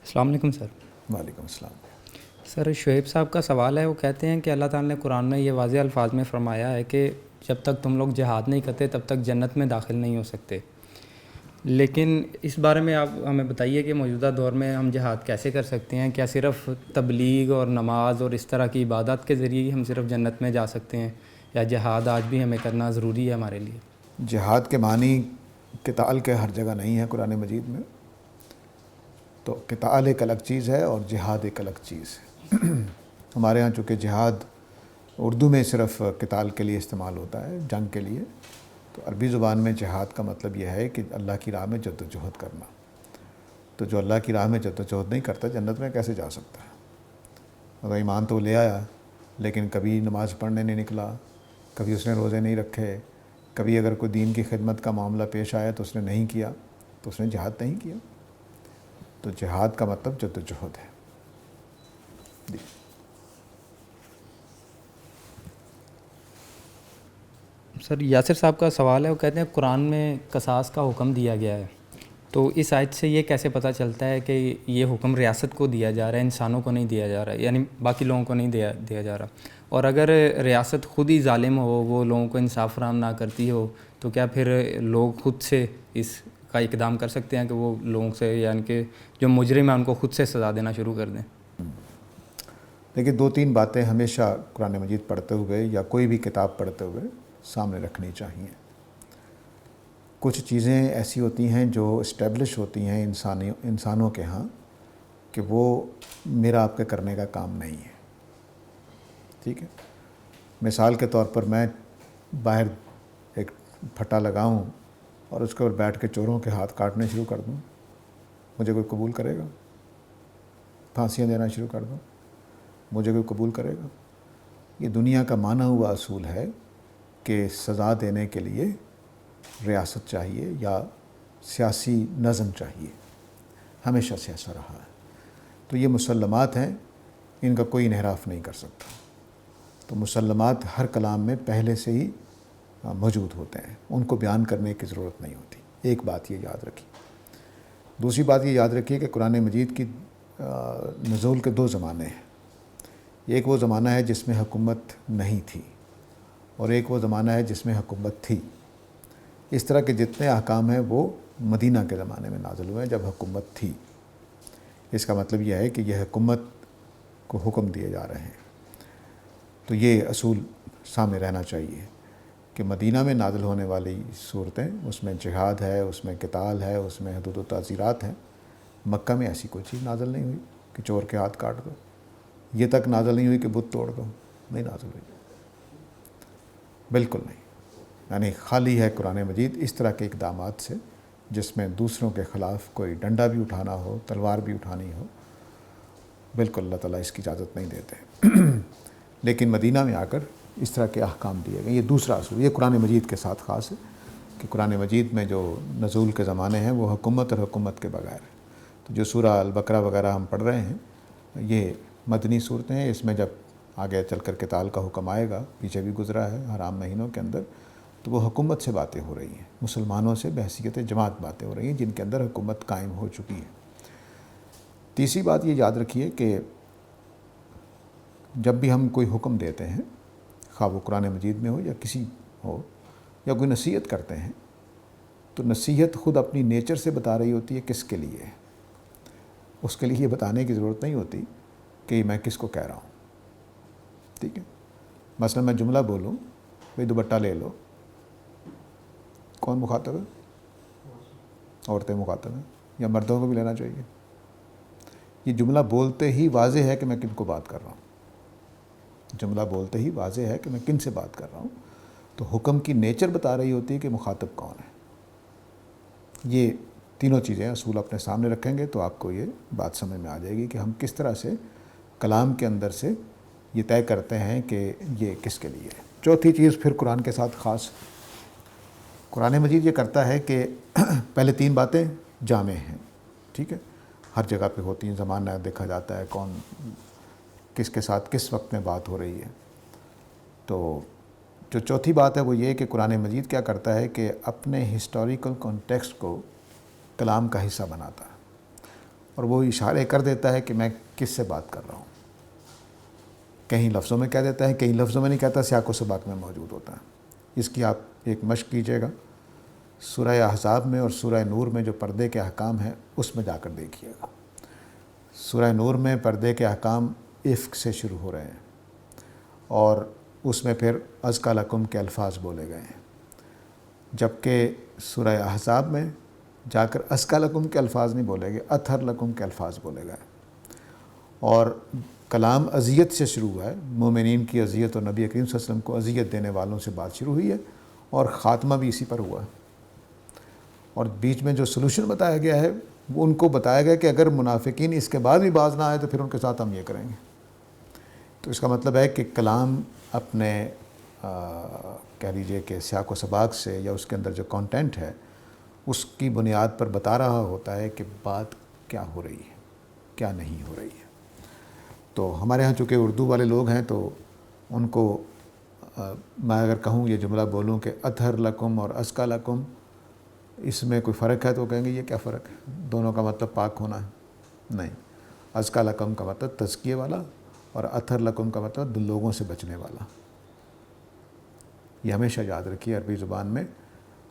السلام علیکم سر۔ وعلیکم السلام۔ سر شعیب صاحب کا سوال ہے، وہ کہتے ہیں کہ اللہ تعالیٰ نے قرآن میں یہ واضح الفاظ میں فرمایا ہے کہ جب تک تم لوگ جہاد نہیں کرتے تب تک جنت میں داخل نہیں ہو سکتے، لیکن اس بارے میں آپ ہمیں بتائیے کہ موجودہ دور میں ہم جہاد کیسے کر سکتے ہیں؟ کیا صرف تبلیغ اور نماز اور اس طرح کی عبادات کے ذریعے ہی ہم صرف جنت میں جا سکتے ہیں، یا جہاد آج بھی ہمیں کرنا ضروری ہے ہمارے لیے؟ جہاد کے معنی قتال کے ہر جگہ نہیں ہے قرآن مجید میں، تو قتال ایک الگ چیز ہے اور جہاد ایک الگ چیز ہے۔ ہمارے ہاں چونکہ جہاد اردو میں صرف قتال کے لیے استعمال ہوتا ہے، جنگ کے لیے، تو عربی زبان میں جہاد کا مطلب یہ ہے کہ اللہ کی راہ میں جد و جہد کرنا۔ تو جو اللہ کی راہ میں جد و جہد نہیں کرتا جنت میں کیسے جا سکتا ہے؟ اگر ایمان تو لے آیا لیکن کبھی نماز پڑھنے نہیں نکلا، کبھی اس نے روزے نہیں رکھے، کبھی اگر کوئی دین کی خدمت کا معاملہ پیش آیا تو اس نے نہیں کیا، تو اس نے جہاد نہیں کیا۔ تو جہاد کا مطلب جد و جہد ہے۔ جی سر یاسر صاحب کا سوال ہے، وہ کہتے ہیں قرآن میں قصاص کا حکم دیا گیا ہے، تو اس آیت سے یہ کیسے پتہ چلتا ہے کہ یہ حکم ریاست کو دیا جا رہا ہے، انسانوں کو نہیں دیا جا رہا ہے، یعنی باقی لوگوں کو نہیں دیا جا رہا؟ اور اگر ریاست خود ہی ظالم ہو، وہ لوگوں کو انصاف فراہم نہ کرتی ہو، تو کیا پھر لوگ خود سے اس کا اقدام کر سکتے ہیں کہ وہ لوگوں سے، یعنی کہ جو مجرم ہیں ان کو خود سے سزا دینا شروع کر دیں؟ دیکھیے، دو تین باتیں ہمیشہ قرآن مجید پڑھتے ہوئے یا کوئی بھی کتاب پڑھتے ہوئے سامنے رکھنی چاہیے۔ کچھ چیزیں ایسی ہوتی ہیں جو اسٹیبلش ہوتی ہیں انسانوں کے ہاں کہ وہ میرا آپ کے کرنے کا کام نہیں ہے، ٹھیک ہے؟ مثال کے طور پر میں باہر ایک پھٹا لگاؤں اور اس کے اوپر بیٹھ کے چوروں کے ہاتھ کاٹنے شروع کر دوں، مجھے کوئی قبول کرے گا؟ پھانسیاں دینا شروع کر دوں، مجھے کوئی قبول کرے گا؟ یہ دنیا کا مانا ہوا اصول ہے کہ سزا دینے کے لیے ریاست چاہیے یا سیاسی نظم چاہیے، ہمیشہ سے ایسا رہا ہے۔ تو یہ مسلمات ہیں، ان کا کوئی انحراف نہیں کر سکتا۔ تو مسلمات ہر کلام میں پہلے سے ہی موجود ہوتے ہیں، ان کو بیان کرنے کی ضرورت نہیں ہوتی۔ ایک بات یہ یاد رکھیے۔ دوسری بات یہ یاد رکھیے کہ قرآن مجید کی نزول کے دو زمانے ہیں۔ ایک وہ زمانہ ہے جس میں حکومت نہیں تھی، اور ایک وہ زمانہ ہے جس میں حکومت تھی۔ اس طرح کے جتنے احکام ہیں وہ مدینہ کے زمانے میں نازل ہوئے ہیں جب حکومت تھی۔ اس کا مطلب یہ ہے کہ یہ حکومت کو حکم دیے جا رہے ہیں۔ تو یہ اصول سامنے رہنا چاہیے کہ مدینہ میں نازل ہونے والی صورتیں، اس میں جہاد ہے، اس میں قتال ہے، اس میں حدود و تعزیرات ہیں۔ مکہ میں ایسی کوئی چیز نازل نہیں ہوئی کہ چور کے ہاتھ کاٹ دو، یہ تک نازل نہیں ہوئی کہ بت توڑ دو، نہیں نازل ہوئی، بالکل نہیں۔ یعنی خالی ہے قرآن مجید اس طرح کے اقدامات سے جس میں دوسروں کے خلاف کوئی ڈنڈا بھی اٹھانا ہو، تلوار بھی اٹھانی ہو، بالکل اللہ تعالیٰ اس کی اجازت نہیں دیتے۔ لیکن مدینہ میں آ کر اس طرح کے احکام دیے گئے۔ یہ دوسرا اصول، یہ قرآن مجید کے ساتھ خاص ہے کہ قرآن مجید میں جو نزول کے زمانے ہیں وہ حکومت اور حکومت کے بغیر ہے۔ تو جو سورہ البقرہ وغیرہ ہم پڑھ رہے ہیں یہ مدنی صورتیں ہیں۔ اس میں جب آگے چل کر قتال کا حکم آئے گا، پیچھے بھی گزرا ہے حرام مہینوں کے اندر، تو وہ حکومت سے باتیں ہو رہی ہیں، مسلمانوں سے بحیثیت جماعت باتیں ہو رہی ہیں جن کے اندر حکومت قائم ہو چکی ہے۔ تیسری بات یہ یاد رکھیے کہ جب بھی ہم کوئی حکم دیتے ہیں، خواہ وہ قرآن مجید میں ہو یا کسی ہو، یا کوئی نصیحت کرتے ہیں، تو نصیحت خود اپنی نیچر سے بتا رہی ہوتی ہے کس کے لیے ہے۔ اس کے لیے یہ بتانے کی ضرورت نہیں ہوتی کہ میں کس کو کہہ رہا ہوں، ٹھیک ہے؟ مثلا میں جملہ بولوں، بھئی دوپٹہ لے لو، کون مخاطب ہے؟ عورتیں مخاطب ہیں، یا مردوں کو بھی لینا چاہیے؟ یہ جملہ بولتے ہی واضح ہے کہ میں کن کو بات کر رہا ہوں، جملہ بولتے ہی واضح ہے کہ میں کن سے بات کر رہا ہوں۔ تو حکم کی نیچر بتا رہی ہوتی ہے کہ مخاطب کون ہے۔ یہ تینوں چیزیں اصول اپنے سامنے رکھیں گے تو آپ کو یہ بات سمجھ میں آ جائے گی کہ ہم کس طرح سے کلام کے اندر سے یہ طے کرتے ہیں کہ یہ کس کے لیے ہے۔ چوتھی چیز پھر قرآن کے ساتھ خاص، قرآن مجید یہ کرتا ہے کہ پہلے تین باتیں جامع ہیں، ٹھیک ہے، ہر جگہ پہ ہوتی ہیں، زمانہ دیکھا جاتا ہے کون کس کے ساتھ کس وقت میں بات ہو رہی ہے۔ تو جو چوتھی بات ہے وہ یہ کہ قرآن مجید کیا کرتا ہے کہ اپنے ہسٹوریکل کانٹیکسٹ کو کلام کا حصہ بناتا ہے، اور وہ اشارے کر دیتا ہے کہ میں کس سے بات کر رہا ہوں. کہیں لفظوں میں کہہ دیتا ہے, کئی لفظوں میں نہیں کہتا, سیاق و سباق میں موجود ہوتا ہے. اس کی آپ ایک مشق کیجیے گا, سورہ احزاب میں اور سورہ نور میں جو پردے کے احکام ہیں اس میں جا کر دیکھیے گا. سورہ نور میں پردے کے احکام عفق سے شروع ہو رہے ہیں اور اس میں پھر ازکیٰ لکم کے الفاظ بولے گئے ہیں, جبکہ سورہ احزاب میں جا کر ازکیٰ لکم کے الفاظ نہیں بولے گئے, اطہر لکم کے الفاظ بولے گئے. اور کلام اذیت سے شروع ہوا ہے, مومنین کی اذیت اور نبی کریم صلی اللہ علیہ وسلم کو اذیت دینے والوں سے بات شروع ہوئی ہے اور خاتمہ بھی اسی پر ہوا ہے. اور بیچ میں جو سلوشن بتایا گیا ہے وہ ان کو بتایا گیا کہ اگر منافقین اس کے بعد بھی باز نہ آئے تو پھر ان کے ساتھ ہم یہ کریں گے. تو اس کا مطلب ہے کہ کلام اپنے کہہ لیجیے کہ سیاق و سباق سے یا اس کے اندر جو کانٹینٹ ہے اس کی بنیاد پر بتا رہا ہوتا ہے کہ بات کیا ہو رہی ہے, کیا نہیں ہو رہی ہے. تو ہمارے ہاں چونکہ اردو والے لوگ ہیں تو ان کو میں اگر کہوں یہ جملہ بولوں کہ اطہر لکم اور ازکیٰ لکم, اس میں کوئی فرق ہے تو وہ کہیں گے یہ کیا فرق ہے, دونوں کا مطلب پاک ہونا ہے. نہیں, ازکیٰ لکم کا مطلب تزکیے والا اور اطہر لکم کا مطلب لوگوں سے بچنے والا. یہ ہمیشہ یاد رکھیے, عربی زبان میں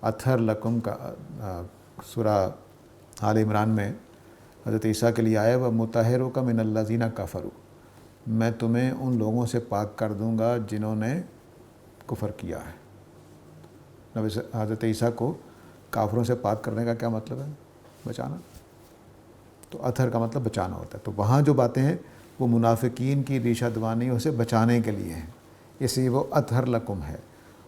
اطہر لکم کا سورہ آل عمران میں حضرت عیسیٰ کے لیے آیا وہ مطہرک من الذین کفروا, میں تمہیں ان لوگوں سے پاک کر دوں گا جنہوں نے کفر کیا ہے. حضرت عیسیٰ کو کافروں سے پاک کرنے کا کیا مطلب ہے؟ بچانا. تو اطہر کا مطلب بچانا ہوتا ہے. تو وہاں جو باتیں ہیں وہ منافقین کی ریشہ دوانیوں سے بچانے کے لیے ہیں, اس لیے وہ اطہر لکم ہے.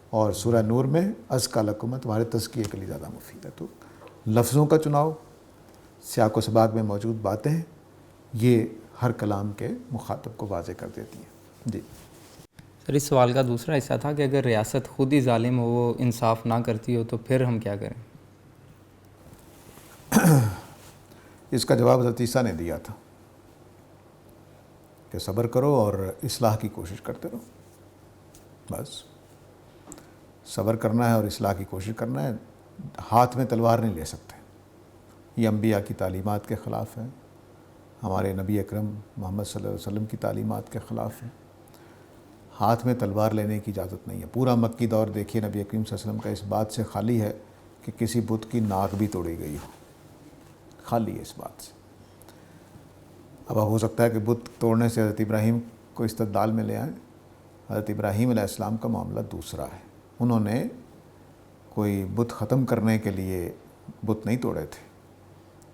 اور سورہ نور میں ازکیٰ لکم تمہارے تزکیے کے لیے زیادہ مفید ہے. تو لفظوں کا چناؤ, سیاق و سباق میں موجود باتیں, یہ ہر کلام کے مخاطب کو واضح کر دیتی ہیں. جی سر, اس سوال کا دوسرا حصہ تھا کہ اگر ریاست خود ہی ظالم ہو, وہ انصاف نہ کرتی ہو, تو پھر ہم کیا کریں؟ اس کا جواب حضرت عیسیٰ نے دیا تھا کہ صبر کرو اور اصلاح کی کوشش کرتے رہو. بس صبر کرنا ہے اور اصلاح کی کوشش کرنا ہے. ہاتھ میں تلوار نہیں لے سکتے, یہ انبیاء کی تعلیمات کے خلاف ہے, ہمارے نبی اکرم محمد صلی اللہ علیہ وسلم کی تعلیمات کے خلاف ہے. ہاتھ میں تلوار لینے کی اجازت نہیں ہے. پورا مکی دور دیکھیے, نبی اکرم صلی اللہ علیہ وسلم کا اس بات سے خالی ہے کہ کسی بت کی ناک بھی توڑی گئی ہو, خالی ہے اس بات سے. اب ہو سکتا ہے کہ بت توڑنے سے حضرت ابراہیم کو استدلال میں لے آئیں. حضرت ابراہیم علیہ السلام کا معاملہ دوسرا ہے. انہوں نے کوئی بت ختم کرنے کے لیے بت نہیں توڑے تھے,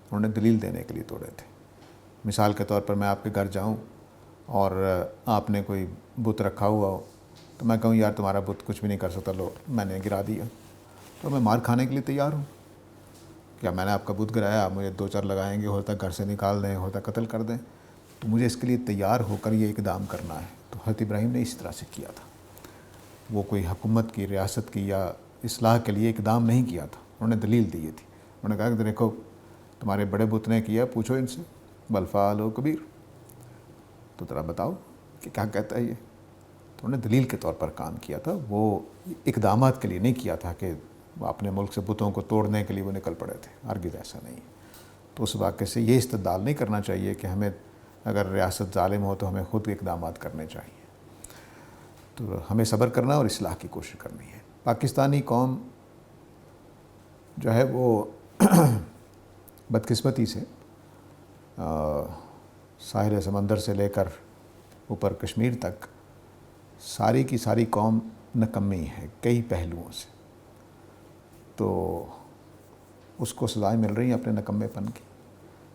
انہوں نے دلیل دینے کے لیے توڑے تھے. مثال کے طور پر میں آپ کے گھر جاؤں اور آپ نے کوئی بت رکھا ہوا ہو تو میں کہوں یار تمہارا بت کچھ بھی نہیں کر سکتا, لو میں نے گرا دیا, تو میں مار کھانے کے لیے تیار ہوں. کیا میں نے آپ کا بت گرایا, آپ مجھے 2 چار لگائیں گے, ہوتا گھر سے نکال دیں, ہوتا قتل کر دیں, تو مجھے اس کے لیے تیار ہو کر یہ اقدام کرنا ہے. تو حضرت ابراہیم نے اس طرح سے کیا تھا. وہ کوئی حکومت کی, ریاست کی یا اصلاح کے لیے اقدام نہیں کیا تھا, انہوں نے دلیل دی تھی. انہوں نے کہا کہ دیکھو تمہارے بڑے بت نے کیا, پوچھو ان سے, بل فعلوا کبیر, تو ذرا بتاؤ کہ کیا کہتا ہے یہ. تو انہوں نے دلیل کے طور پر کام کیا تھا, وہ اقدامات کے لیے نہیں کیا تھا کہ اپنے ملک سے بتوں کو توڑنے کے لیے وہ نکل پڑے تھے. ہرگز ایسا نہیں. تو اس واقعے سے یہ استدلال نہیں کرنا چاہیے کہ ہمیں اگر ریاست ظالم ہو تو ہمیں خود اقدامات کرنے چاہیے. تو ہمیں صبر کرنا اور اصلاح کی کوشش کرنی ہے. پاکستانی قوم جو ہے وہ بدقسمتی سے ساحل سمندر سے لے کر اوپر کشمیر تک ساری کی ساری قوم نکمی ہے کئی پہلوؤں سے. تو اس کو سزائیں مل رہی ہیں اپنے نکمے پن کی.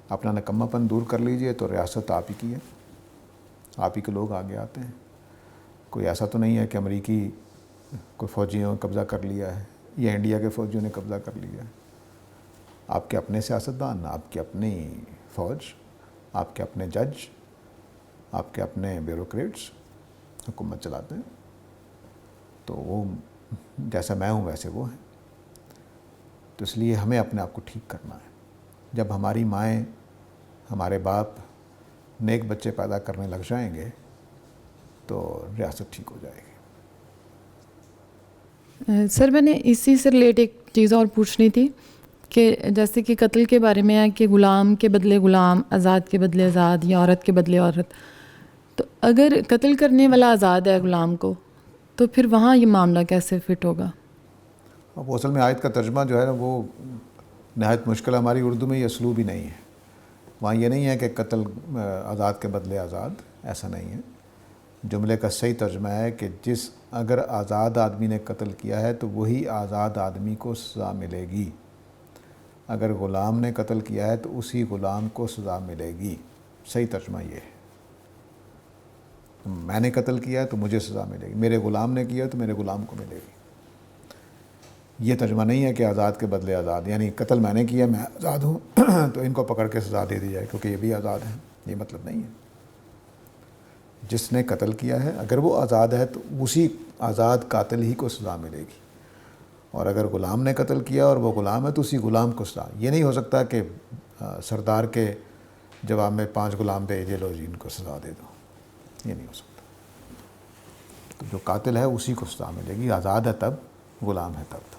اپنا نکمہ پن دور کر لیجئے تو ریاست آپ ہی کی ہے, آپ ہی کے لوگ آگے آتے ہیں. کوئی ایسا تو نہیں ہے کہ امریکی کوئی فوجیوں نے قبضہ کر لیا ہے یا انڈیا کے فوجیوں نے قبضہ کر لیا ہے. آپ کے اپنے سیاستدان, آپ کی اپنی فوج, آپ کے اپنے جج, آپ کے اپنے بیوروکریٹس حکومت چلاتے ہیں. تو وہ جیسا میں ہوں ویسے وہ ہیں. تو اس لیے ہمیں اپنے آپ کو ٹھیک کرنا ہے. جب ہماری مائیں, ہمارے باپ نیک بچے پیدا کرنے لگ جائیں گے تو ریاست ٹھیک ہو جائے گی. سر میں نے اسی سے ریلیٹ ایک چیز اور پوچھنی تھی کہ جیسے کہ قتل کے بارے میں ہے کہ غلام کے بدلے غلام، آزاد کے بدلے آزاد، یا عورت کے بدلے عورت. تو اگر قتل کرنے والا آزاد ہے غلام کو تو پھر وہاں یہ معاملہ کیسے فٹ ہوگا؟ اب اصل میں آیت کا ترجمہ جو ہے نا وہ نہایت مشکل ہے. ہماری اردو میں یہ اسلوب ہی نہیں ہے. وہاں یہ نہیں ہے کہ قتل آزاد کے بدلے آزاد، ایسا نہیں ہے. جملے کا صحیح ترجمہ ہے کہ اگر آزاد آدمی نے قتل کیا ہے تو وہی آزاد آدمی کو سزا ملے گی. اگر غلام نے قتل کیا ہے تو اسی غلام کو سزا ملے گی. صحیح ترجمہ یہ ہے. میں نے قتل کیا ہے تو مجھے سزا ملے گی، میرے غلام نے کیا تو میرے غلام کو ملے گی. یہ ترجمہ نہیں ہے کہ آزاد کے بدلے آزاد، یعنی قتل میں نے کیا، میں آزاد ہوں تو ان کو پکڑ کے سزا دے دی جائے کیونکہ یہ بھی آزاد ہیں. یہ مطلب نہیں ہے. جس نے قتل کیا ہے اگر وہ آزاد ہے تو اسی آزاد قاتل ہی کو سزا ملے گی. اور اگر غلام نے قتل کیا اور وہ غلام ہے تو اسی غلام کو سزا. یہ نہیں ہو سکتا کہ سردار کے جواب میں 5 غلام بھیجے، لو جی ان کو سزا دے دو. یہ نہیں ہو سکتا. تو جو قاتل ہے اسی کو سزا ملے گی. آزاد ہے تب، غلام ہے تب.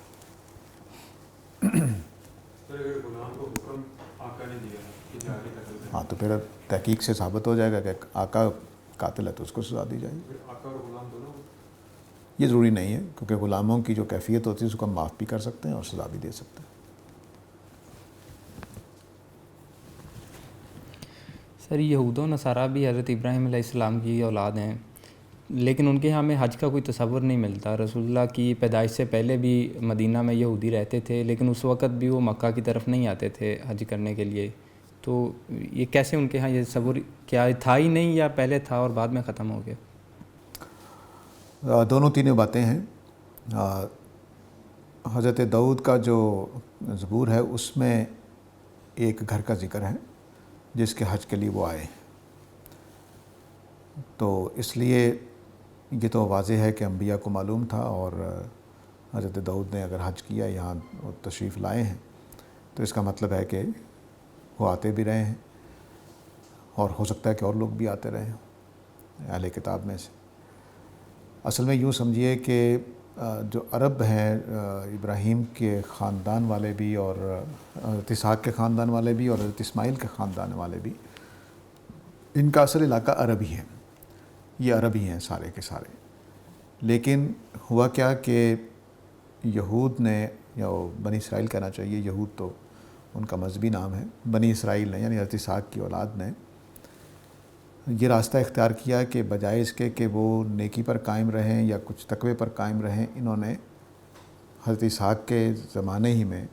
ہاں تو پھر تحقیق سے ثابت ہو جائے گا کہ آقا قاتل ہے تو اس کو سزا دی جائے گی. یہ ضروری نہیں ہے کیونکہ غلاموں کی جو کیفیت ہوتی ہے اس کو ہم معاف بھی کر سکتے ہیں اور سزا بھی دے سکتے ہیں. سر یہود و نصارہ بھی حضرت ابراہیم علیہ السلام کی اولاد ہیں، لیکن ان کے یہاں ہمیں حج کا کوئی تصور نہیں ملتا. رسول اللہ کی پیدائش سے پہلے بھی مدینہ میں یہودی رہتے تھے، لیکن اس وقت بھی وہ مکہ کی طرف نہیں آتے تھے حج کرنے کے لیے. تو یہ کیسے ان کے ہاں یہ تصور کیا تھا ہی نہیں یا پہلے تھا اور بعد میں ختم ہو گیا؟ دونوں تینوں باتیں ہیں. حضرت داؤد کا جو زبور ہے اس میں ایک گھر کا ذکر ہے جس کے حج کے لیے وہ آئے. تو اس لیے یہ تو واضح ہے کہ انبیاء کو معلوم تھا، اور حضرت داؤد نے اگر حج کیا، یہاں تشریف لائے ہیں، تو اس کا مطلب ہے کہ وہ آتے بھی رہے ہیں، اور ہو سکتا ہے کہ اور لوگ بھی آتے رہے ہیں اہل کتاب میں سے. اصل میں یوں سمجھیے کہ جو عرب ہیں، ابراہیم کے خاندان والے بھی اور حضرت اسحاق کے خاندان والے بھی اور حضرت اسماعیل کے خاندان والے بھی، ان کا اصل علاقہ عربی ہے. یہ عربی ہیں سارے کے سارے. لیکن ہوا کیا کہ یہود نے، یا بنی اسرائیل کہنا چاہیے، یہود تو ان کا مذہبی نام ہے، بنی اسرائیل نے یعنی حضرت اسحاق کی اولاد نے یہ راستہ اختیار کیا کہ بجائے اس کے کہ وہ نیکی پر قائم رہیں یا کچھ تقوی پر قائم رہیں، انہوں نے حضرت اسحاق کے زمانے ہی میں،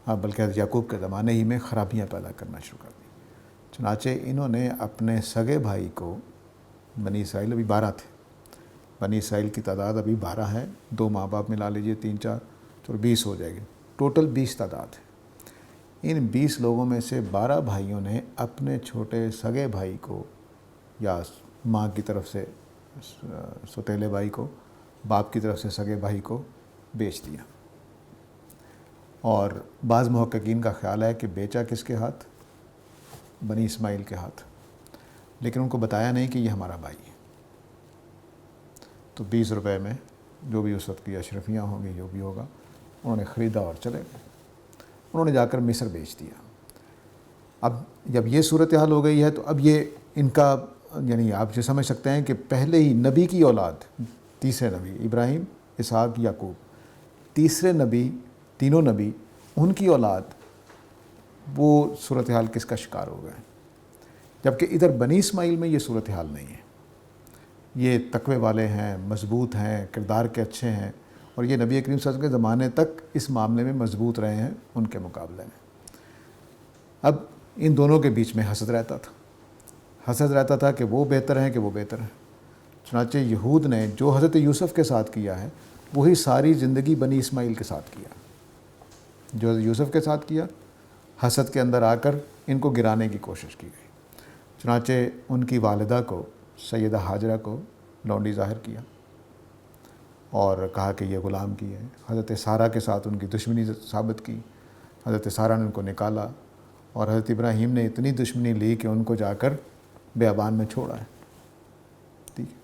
بلکہ حضرت یعقوب کے زمانے ہی میں خرابیاں پیدا کرنا شروع کر دی. چنانچہ انہوں نے اپنے سگے بھائی کو، بنی اسرائیل ابھی 12 تھے، بنی اسرائیل کی تعداد ابھی 12 ہے، 2 ماں باپ ملا لیجئے، 3 4 تو 20 ہو جائے گی، ٹوٹل 20 تعداد ہے. ان 20 لوگوں میں سے 12 بھائیوں نے اپنے چھوٹے سگے بھائی کو، یا ماں کی طرف سے سوتیلے بھائی کو، باپ کی طرف سے سگے بھائی کو بیچ دیا. اور بعض محققین کا خیال ہے کہ بیچا کس کے ہاتھ؟ بنی اسماعیل کے ہاتھ. لیکن ان کو بتایا نہیں کہ یہ ہمارا بھائی ہے. تو 20 روپے میں جو بھی اس وقت کی اشرفیاں ہوں گی، جو بھی ہوگا، انہوں نے خریدا اور چلے گئے. انہوں نے جا کر مصر بیچ دیا. اب جب یہ صورتحال ہو گئی ہے تو اب یہ ان کا، یعنی آپ یہ سمجھ سکتے ہیں کہ پہلے ہی نبی کی اولاد، تیسرے نبی ابراہیم، اسحاق، یعقوب، تیسرے نبی، تینوں نبی، ان کی اولاد وہ صورتحال کس کا شکار ہو گئے. جبکہ ادھر بنی اسماعیل میں یہ صورتحال نہیں ہے. یہ تقوی والے ہیں، مضبوط ہیں، کردار کے اچھے ہیں، اور یہ نبی کریم صلی اللہ علیہ وسلم کے زمانے تک اس معاملے میں مضبوط رہے ہیں ان کے مقابلے میں. اب ان دونوں کے بیچ میں حسد رہتا تھا. حسد رہتا تھا کہ وہ بہتر ہیں کہ وہ بہتر ہیں. چنانچہ یہود نے جو حضرت یوسف کے ساتھ کیا ہے وہی ساری زندگی بنی اسماعیل کے ساتھ کیا. جو حضرت یوسف کے ساتھ کیا، حسد کے اندر آ کر ان کو گرانے کی کوشش کی گئی. چنانچہ ان کی والدہ کو، سیدہ ہاجرہ کو لونڈی ظاہر کیا اور کہا کہ یہ غلام کی ہے. حضرت سارہ کے ساتھ ان کی دشمنی ثابت کی. حضرت سارہ نے ان کو نکالا، اور حضرت ابراہیم نے اتنی دشمنی لی کہ ان کو جا کر بیابان میں چھوڑا ہے. ٹھیک ہے.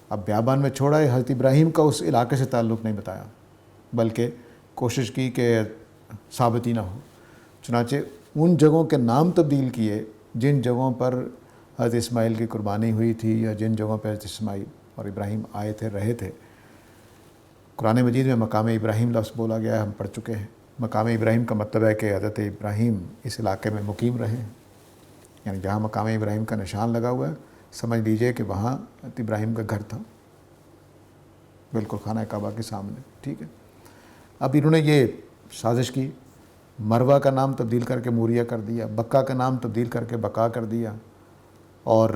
اب بیابان میں چھوڑا ہے، حضرت ابراہیم کا اس علاقے سے تعلق نہیں بتایا، بلکہ کوشش کی کہ ثابت ہی نہ ہو۔ چنانچہ ان جگہوں کے نام تبدیل کیے جن جگہوں پر حضرت اسماعیل کی قربانی ہوئی تھی یا جن جگہوں پر حضرت اسماعیل اور ابراہیم آئے تھے، رہے تھے۔ قرآن مجید میں مقام ابراہیم لفظ بولا گیا ہے، ہم پڑھ چکے ہیں۔ مقام ابراہیم کا مطلب ہے کہ حضرت ابراہیم اس علاقے میں مقیم رہے ہیں، یعنی جہاں مقام ابراہیم کا نشان لگا ہوا ہے سمجھ لیجئے کہ وہاں حضرت ابراہیم کا گھر تھا، بالکل خانہ کعبہ کے سامنے، ٹھیک ہے۔ اب انہوں نے یہ سازش کی، مروہ کا نام تبدیل کر کے موریہ کر دیا، بکہ کا نام تبدیل کر کے بقا کر دیا، اور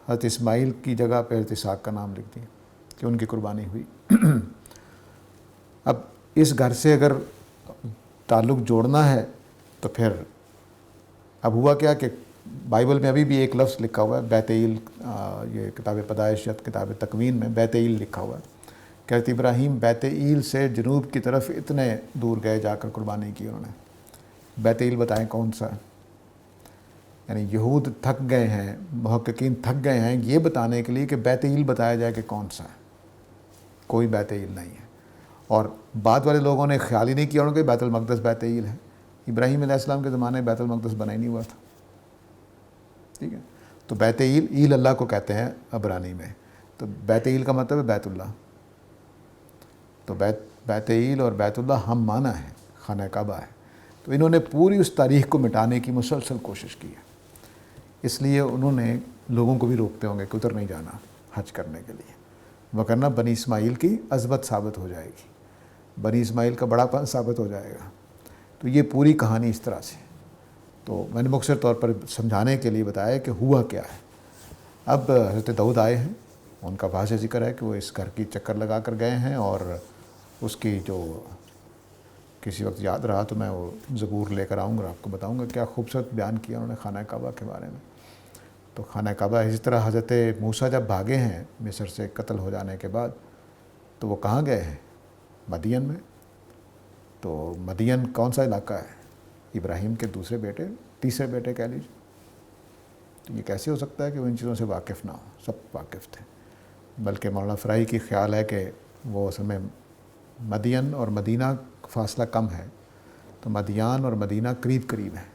حضرت اسماعیل کی جگہ پہ حضرت اسحاق کا نام لکھ دیا کہ ان کی قربانی ہوئی۔ اب اس گھر سے اگر تعلق جوڑنا ہے تو پھر اب ہوا کیا کہ بائبل میں ابھی بھی ایک لفظ لکھا ہوا ہے، بیت ایل، یہ کتاب پیدائش یا کتاب تکوین میں بیت ایل لکھا ہوا ہے کہ حضرت ابراہیم بیت ایل سے جنوب کی طرف اتنے دور گئے جا کر قربانی کی انہوں نے۔ بیت ایل بتائیں کون سا ہے؟ یعنی یہود تھک گئے ہیں، محققین تھک گئے ہیں یہ بتانے کے لیے کہ بیت ایل بتایا جائے کہ کون سا ہے۔ کوئی بیت ایل نہیں ہے، اور بعد والے لوگوں نے خیال ہی نہیں کیا انہوں نے کہ بیت المقدس بیت ایل ہے۔ ابراہیم علیہ السلام کے زمانے میں بیت المقدس بنا ہی نہیں ہوا تھا، ٹھیک ہے۔ تو بیت ایل، ایل اللہ کو کہتے ہیں عبرانی میں، تو بیت ایل کا مطلب ہے بیت اللہ۔ تو بیت ایل اور بیت اللہ ہم معنی ہے، خانہ کعبہ ہے۔ تو انہوں نے پوری اس تاریخ کو مٹانے کی مسلسل کوشش کی ہے، اس لیے انہوں نے لوگوں کو بھی روکتے ہوں گے کہ ادھر نہیں جانا حج کرنے کے لیے، وگرنہ بنی اسماعیل کی عظمت ثابت ہو جائے گی، بنی اسماعیل کا بڑا پن ثابت ہو جائے گا۔ تو یہ پوری کہانی اس طرح سے، تو میں نے مختصر طور پر سمجھانے کے لیے بتایا کہ ہوا کیا ہے۔ اب حضرت داؤد آئے ہیں، ان کا واضح ذکر ہے کہ وہ اس گھر کی چکر لگا کر گئے ہیں، اور اس کی جو کسی وقت یاد رہا تو میں وہ زبور لے کر آؤں گا، آپ کو بتاؤں گا کیا خوبصورت بیان کیا انہوں نے خانہ کعبہ کے بارے میں۔ تو خانہ کعبہ اسی طرح حضرت موسیٰ جب بھاگے ہیں مصر سے قتل ہو جانے کے بعد، تو وہ کہاں گئے ہیں؟ مدین میں۔ تو مدین کون سا علاقہ ہے؟ ابراہیم کے دوسرے بیٹے، تیسرے بیٹے کہہ لیجیے۔ تو یہ کیسے ہو سکتا ہے کہ وہ ان چیزوں سے واقف نہ ہو؟ سب واقف تھے، بلکہ مولانا فرائی کی خیال ہے کہ وہ اصل میں مدین اور مدینہ فاصلہ کم ہے، تو مدیان اور مدینہ قریب قریب ہیں،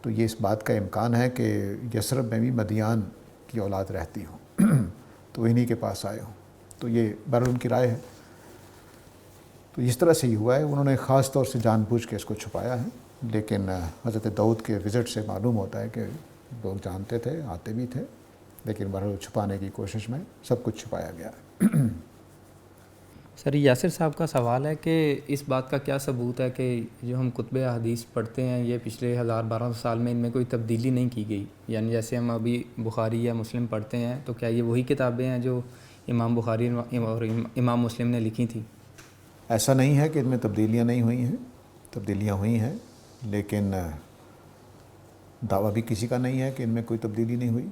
تو یہ اس بات کا امکان ہے کہ یثرب میں بھی مدیان کی اولاد رہتی ہوں تو انہی کے پاس آئے ہوں۔ تو یہ بہرحال ان کی رائے ہے۔ تو اس طرح سے ہی ہوا ہے، انہوں نے خاص طور سے جان بوجھ کے اس کو چھپایا ہے، لیکن حضرت داؤد کے وزٹ سے معلوم ہوتا ہے کہ لوگ جانتے تھے، آتے بھی تھے، لیکن بہرحال چھپانے کی کوشش میں سب کچھ چھپایا گیا ہے۔ سر یاسر صاحب کا سوال ہے کہ اس بات کا کیا ثبوت ہے کہ جو ہم کتب احادیث پڑھتے ہیں یہ پچھلے 1200 سال میں ان میں کوئی تبدیلی نہیں کی گئی؟ یعنی جیسے ہم ابھی بخاری یا مسلم پڑھتے ہیں تو کیا یہ وہی کتابیں ہیں جو امام بخاری اور امام مسلم نے لکھی تھیں؟ ایسا نہیں ہے کہ ان میں تبدیلیاں نہیں ہوئی ہیں، تبدیلیاں ہوئی ہیں، لیکن دعویٰ بھی کسی کا نہیں ہے کہ ان میں کوئی تبدیلی نہیں ہوئی۔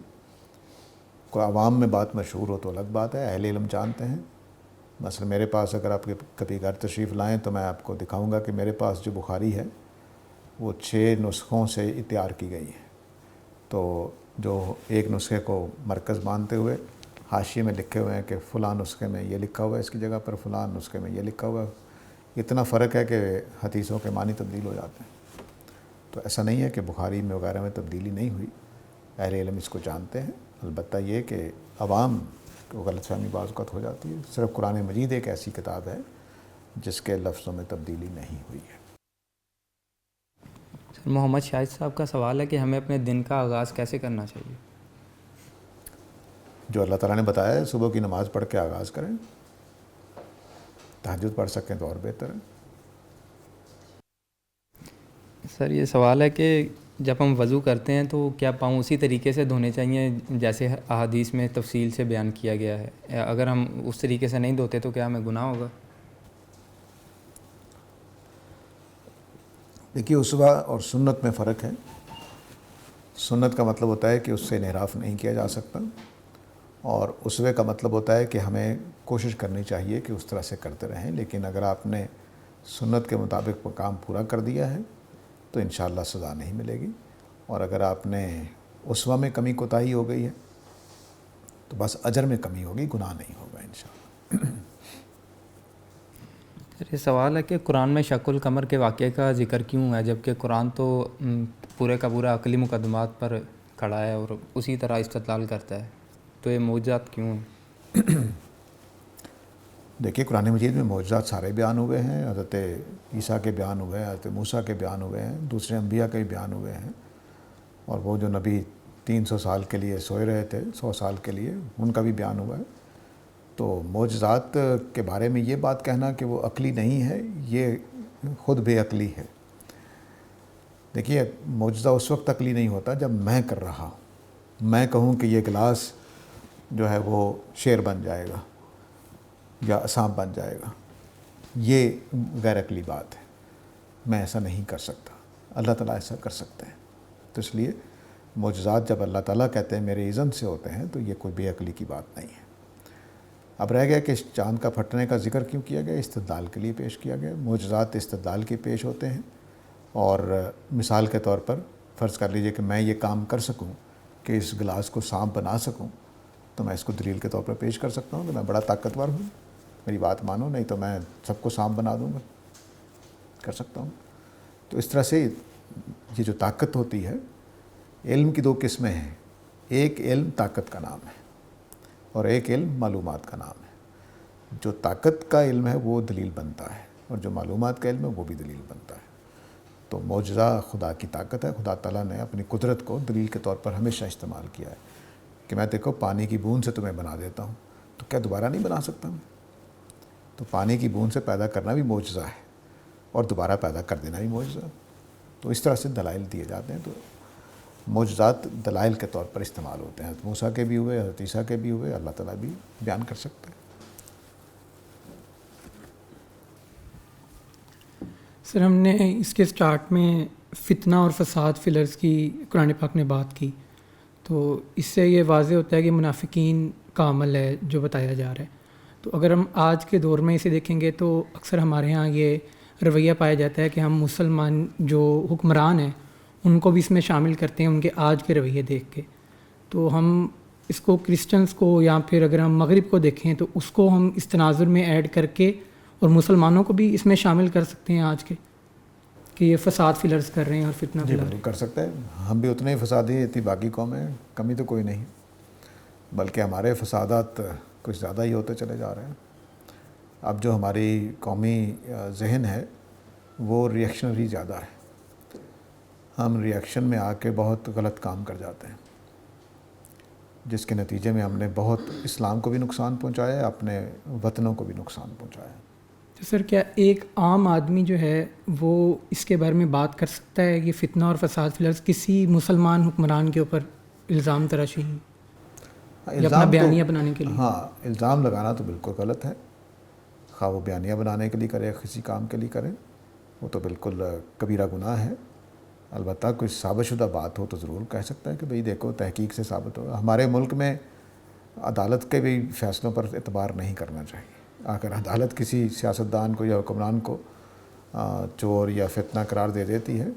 کوئی عوام میں بات مشہور ہو تو الگ بات ہے، اہل علم جانتے ہیں۔ مثلا میرے پاس اگر آپ کبھی گھر تشریف لائیں تو میں آپ کو دکھاؤں گا کہ میرے پاس جو بخاری ہے وہ 6 نسخوں سے تیار کی گئی ہے۔ تو جو ایک نسخے کو مرکز مانتے ہوئے حاشیے میں لکھے ہوئے ہیں کہ فلاں نسخے میں یہ لکھا ہوا ہے اس کی جگہ پر، فلاں نسخے میں یہ لکھا ہوا ہے، اتنا فرق ہے کہ حدیثوں کے معنی تبدیل ہو جاتے ہیں۔ تو ایسا نہیں ہے کہ بخاری میں وغیرہ میں تبدیلی نہیں ہوئی، اہل علم اس کو جانتے ہیں۔ البتہ یہ کہ عوام کو غلط فہمی بعض اوقات ہو جاتی ہے۔ صرف قرآن مجید ایک ایسی کتاب ہے جس کے لفظوں میں تبدیلی نہیں ہوئی ہے۔ سر محمد شاہد صاحب کا سوال ہے کہ ہمیں اپنے دن کا آغاز کیسے کرنا چاہیے؟ جو اللہ تعالیٰ نے بتایا ہے صبح کی نماز پڑھ کے آغاز کریں، تہجد پڑھ سکیں تو اور بہتر ہے۔ سر یہ سوال ہے کہ جب ہم وضو کرتے ہیں تو کیا پاؤں اسی طریقے سے دھونے چاہیے جیسے احادیث میں تفصیل سے بیان کیا گیا ہے؟ اگر ہم اس طریقے سے نہیں دھوتے تو کیا ہمیں گناہ ہوگا؟ دیکھیے اسوہ اور سنت میں فرق ہے۔ سنت کا مطلب ہوتا ہے کہ اس سے انحراف نہیں کیا جا سکتا، اور اسوے کا مطلب ہوتا ہے کہ ہمیں کوشش کرنی چاہیے کہ اس طرح سے کرتے رہیں، لیکن اگر آپ نے سنت کے مطابق وہ کام پورا کر دیا ہے تو انشاءاللہ سزا نہیں ملے گی، اور اگر آپ نے اسوہ میں کمی کوتاہی ہو گئی ہے تو بس اجر میں کمی ہوگی، گناہ نہیں ہوگا انشاءاللہ۔ یہ سوال ہے کہ قرآن میں شق القمر کے واقعے کا ذکر کیوں ہے، جبکہ قرآن تو پورے کا پورا عقلی مقدمات پر کھڑا ہے اور اسی طرح استدلال کرتا ہے، تو یہ معجزات کیوں ہیں؟ دیکھیے قرآن مجید میں معجزات سارے بیان ہوئے ہیں، حضرت عیسیٰ کے بیان ہوئے ہیں، حضرت موسیٰ کے بیان ہوئے ہیں، دوسرے انبیاء کے بھی بیان ہوئے ہیں، اور وہ جو نبی 300 سال کے لیے سوئے رہے تھے، 100 سال کے لیے، ان کا بھی بیان ہوا ہے۔ تو معجزات کے بارے میں یہ بات کہنا کہ وہ عقلی نہیں ہے، یہ خود بے عقلی ہے۔ دیکھیے معجزہ اس وقت عقلی نہیں ہوتا جب میں کر رہا ہوں، میں کہوں کہ یہ گلاس جو ہے وہ شیر بن جائے گا یا سانپ بن جائے گا، یہ غیر عقلی بات ہے، میں ایسا نہیں کر سکتا، اللہ تعالیٰ ایسا کر سکتے ہیں۔ تو اس لیے معجزات جب اللہ تعالیٰ کہتے ہیں میرے اذن سے ہوتے ہیں تو یہ کوئی بے عقلی کی بات نہیں ہے۔ اب رہ گیا کہ اس چاند کا پھٹنے کا ذکر کیوں کیا گیا؟ استدلال کے لیے پیش کیا گیا۔ معجزات استدلال کے پیش ہوتے ہیں، اور مثال کے طور پر فرض کر لیجئے کہ میں یہ کام کر سکوں کہ اس گلاس کو سانپ بنا سکوں، تو میں اس کو دلیل کے طور پر پیش کر سکتا ہوں کہ میں بڑا طاقتور ہوں، میری بات مانو، نہیں تو میں سب کو سانپ بنا دوں گا، کر سکتا ہوں۔ تو اس طرح سے یہ جو طاقت ہوتی ہے، علم کی دو قسمیں ہیں، ایک علم طاقت کا نام ہے اور ایک علم معلومات کا نام ہے۔ جو طاقت کا علم ہے وہ دلیل بنتا ہے، اور جو معلومات کا علم ہے وہ بھی دلیل بنتا ہے۔ تو معجزہ خدا کی طاقت ہے، خدا تعالیٰ نے اپنی قدرت کو دلیل کے طور پر ہمیشہ استعمال کیا ہے کہ میں دیکھو پانی کی بوند سے تمہیں بنا دیتا ہوں، تو کیا دوبارہ نہیں بنا سکتا میں؟ تو پانی کی بوند سے پیدا کرنا بھی معجزہ ہے، اور دوبارہ پیدا کر دینا بھی معجزہ۔ تو اس طرح سے دلائل دیے جاتے ہیں۔ تو معجزات دلائل کے طور پر استعمال ہوتے ہیں، حضرت موسیٰ کے بھی ہوئے، حضرت عیسیٰ کے بھی ہوئے، اللہ تعالیٰ بھی بیان کر سکتے ہیں۔ سر ہم نے اس کے سٹارٹ میں فتنہ اور فساد فی الارض کی قرآن پاک نے بات کی، تو اس سے یہ واضح ہوتا ہے کہ منافقین کا عمل ہے جو بتایا جا رہا ہے۔ تو اگر ہم آج کے دور میں اسے دیکھیں گے تو اکثر ہمارے ہاں یہ رویہ پایا جاتا ہے کہ ہم مسلمان جو حکمران ہیں ان کو بھی اس میں شامل کرتے ہیں ان کے آج کے رویے دیکھ کے۔ تو ہم اس کو کرسچنس کو یا پھر اگر ہم مغرب کو دیکھیں تو اس کو ہم اس تناظر میں ایڈ کر کے اور مسلمانوں کو بھی اس میں شامل کر سکتے ہیں آج کے، کہ یہ فساد فی الارض کر رہے ہیں اور فتنہ جی بالکل کر سکتے ہیں، ہم بھی اتنے ہی فسادی اتنی باقی قومیں ہیں، کمی تو کوئی نہیں، بلکہ ہمارے فسادات کچھ زیادہ ہی ہوتے چلے جا رہے ہیں۔ اب جو ہماری قومی ذہن ہے وہ ریئیکشنری زیادہ ہے، ہم ریئیکشن میں آ کے بہت غلط کام کر جاتے ہیں، جس کے نتیجے میں ہم نے بہت اسلام کو بھی نقصان پہنچایا ہے، اپنے وطنوں کو بھی نقصان پہنچایا ہے۔ تو سر کیا ایک عام آدمی جو ہے وہ اس کے بارے میں بات کر سکتا ہے کہ فتنہ اور فساد فی الارض کسی مسلمان حکمران کے اوپر الزام تراشی یا اپنا بیانیہ بنانے کے لیے؟ ہاں، الزام لگانا تو بالکل غلط ہے، خواہ وہ بیانیہ بنانے کے لیے کرے، کسی کام کے لیے کرے، وہ تو بالکل کبیرہ گناہ ہے۔ البتہ کوئی ثابت شدہ بات ہو تو ضرور کہہ سکتا ہے کہ بھئی دیکھو تحقیق سے ثابت ہو۔ ہمارے ملک میں عدالت کے بھی فیصلوں پر اعتبار نہیں کرنا چاہیے۔ اگر عدالت کسی سیاستدان کو یا حکمران کو چور یا فتنہ قرار دے دیتی ہے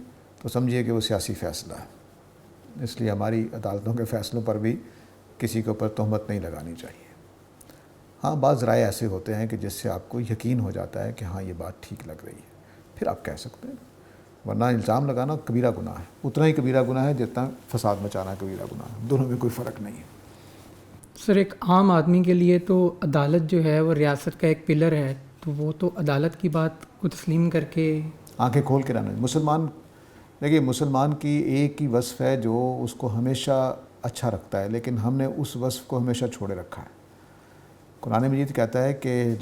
تو سمجھیے کہ وہ سیاسی فیصلہ ہے۔ اس لیے ہماری عدالتوں کے فیصلوں پر بھی کسی کے اوپر تہمت نہیں لگانی چاہیے۔ ہاں بعض رائے ایسے ہوتے ہیں کہ جس سے آپ کو یقین ہو جاتا ہے کہ ہاں یہ بات ٹھیک لگ رہی ہے، پھر آپ کہہ سکتے ہیں، ورنہ الزام لگانا کبیرہ گناہ ہے، اتنا ہی کبیرہ گناہ ہے جتنا فساد مچانا کبیرہ گناہ ہے، دونوں میں کوئی فرق نہیں ہے۔ سر ایک عام آدمی کے لیے تو عدالت جو ہے وہ ریاست کا ایک پلر ہے، تو وہ تو عدالت کی بات کو تسلیم کر کے آنکھیں کھول کے رہنا۔ مسلمان دیکھیے، مسلمان کی ایک ہی وصف ہے جو اس کو ہمیشہ اچھا رکھتا ہے، لیکن ہم نے اس وصف کو ہمیشہ چھوڑے رکھا ہے۔ قرآن مجید کہتا ہے کہ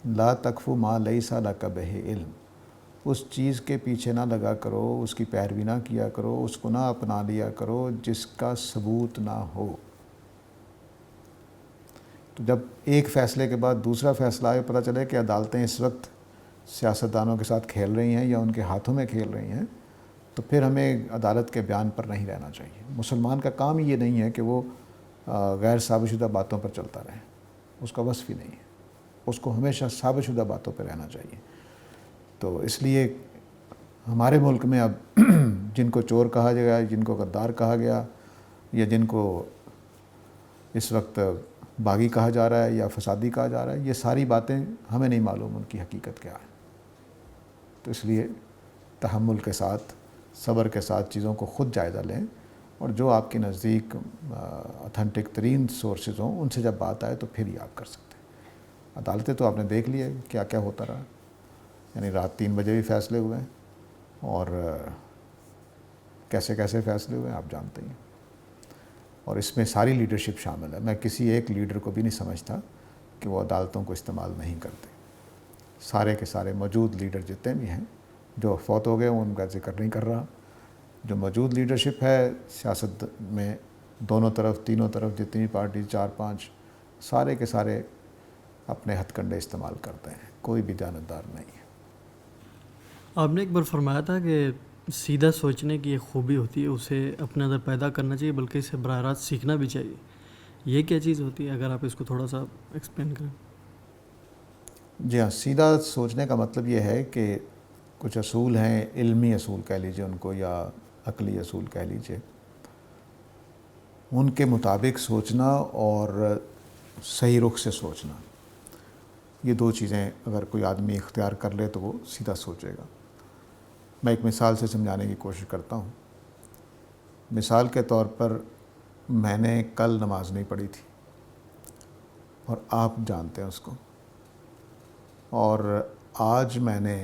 لا تقف ما لیس لک بہ علم، اس چیز کے پیچھے نہ لگا کرو، اس کی پیروی نہ کیا کرو، اس کو نہ اپنا لیا کرو جس کا ثبوت نہ ہو۔ تو جب ایک فیصلے کے بعد دوسرا فیصلہ آئے، پتہ چلے کہ عدالتیں اس وقت سیاستدانوں کے ساتھ کھیل رہی ہیں یا ان کے ہاتھوں میں کھیل رہی ہیں، تو پھر ہمیں عدالت کے بیان پر نہیں رہنا چاہیے۔ مسلمان کا کام ہی یہ نہیں ہے کہ وہ غیر ثابت شدہ باتوں پر چلتا رہے، اس کا وصف ہی نہیں ہے، اس کو ہمیشہ ثابت شدہ باتوں پہ رہنا چاہیے۔ تو اس لیے ہمارے ملک میں اب جن کو چور کہا گیا، جن کو غدار کہا گیا، یا جن کو اس وقت باغی کہا جا رہا ہے یا فسادی کہا جا رہا ہے، یہ ساری باتیں ہمیں نہیں معلوم ان کی حقیقت کیا ہے. تو اس لیے تحمل کے ساتھ، صبر کے ساتھ چیزوں کو خود جائزہ لیں، اور جو آپ کے نزدیک اتھینٹک ترین سورسز ہوں ان سے جب بات آئے تو پھر ہی آپ کر سکتے ہیں. عدالتیں تو آپ نے دیکھ لیا کیا کیا ہوتا رہا، یعنی رات 3 بجے بھی فیصلے ہوئے ہیں، اور کیسے کیسے فیصلے ہوئے ہیں آپ جانتے ہیں. اور اس میں ساری لیڈرشپ شامل ہے. میں کسی ایک لیڈر کو بھی نہیں سمجھتا کہ وہ عدالتوں کو استعمال نہیں کرتے. سارے کے سارے موجود لیڈر جتنے بھی ہیں، جو فوت ہو گئے ان کا ذکر نہیں کر رہا، جو موجود لیڈرشپ ہے سیاست میں دونوں طرف، تینوں طرف، جتنی بھی پارٹی 4-5، سارے کے سارے اپنے ہتھ کنڈے استعمال کرتے ہیں، کوئی بھی دیانتدار نہیں ہے. آپ نے ایک بار فرمایا تھا کہ سیدھا سوچنے کی ایک خوبی ہوتی ہے، اسے اپنے اندر پیدا کرنا چاہیے، بلکہ اسے براہ راست سیکھنا بھی چاہیے. یہ کیا چیز ہوتی ہے، اگر آپ اس کو تھوڑا سا ایکسپلین کریں؟ جی ہاں، سیدھا سوچنے کا مطلب یہ ہے کہ کچھ اصول ہیں، علمی اصول کہہ لیجیے ان کو، یا عقلی اصول کہہ لیجیے، ان کے مطابق سوچنا اور صحیح رخ سے سوچنا، یہ 2 چیزیں اگر کوئی آدمی اختیار کر لے تو وہ سیدھا سوچے گا. میں ایک مثال سے سمجھانے کی کوشش کرتا ہوں. مثال کے طور پر میں نے کل نماز نہیں پڑھی تھی، اور آپ جانتے ہیں اس کو، اور آج میں نے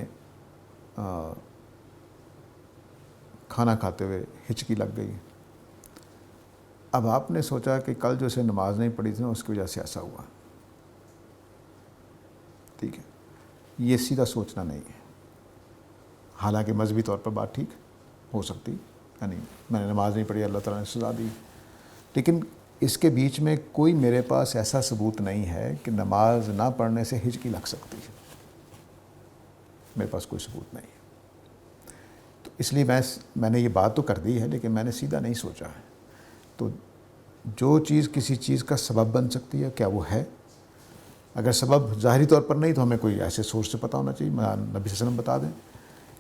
کھانا کھاتے ہوئے ہچکی لگ گئی. اب آپ نے سوچا کہ کل جو اسے نماز نہیں پڑھی تھی نا، اس کی وجہ سے ایسا ہوا. ٹھیک ہے، یہ سیدھا سوچنا نہیں ہے. حالانکہ مذہبی طور پر بات ٹھیک ہو سکتی، یعنی میں نے نماز نہیں پڑھی، اللہ تعالیٰ نے سزا دی، لیکن اس کے بیچ میں کوئی میرے پاس ایسا ثبوت نہیں ہے کہ نماز نہ پڑھنے سے ہچکی لگ سکتی ہے. میرے پاس کوئی ثبوت نہیں ہے. تو اس لیے میں نے یہ بات تو کر دی ہے، لیکن میں نے سیدھا نہیں سوچا ہے. تو جو چیز کسی چیز کا سبب بن سکتی ہے، کیا وہ ہے؟ اگر سبب ظاہری طور پر نہیں تو ہمیں کوئی ایسے سورس سے پتہ ہونا چاہیے. نبی صلی اللہ علیہ وسلم بتا دیں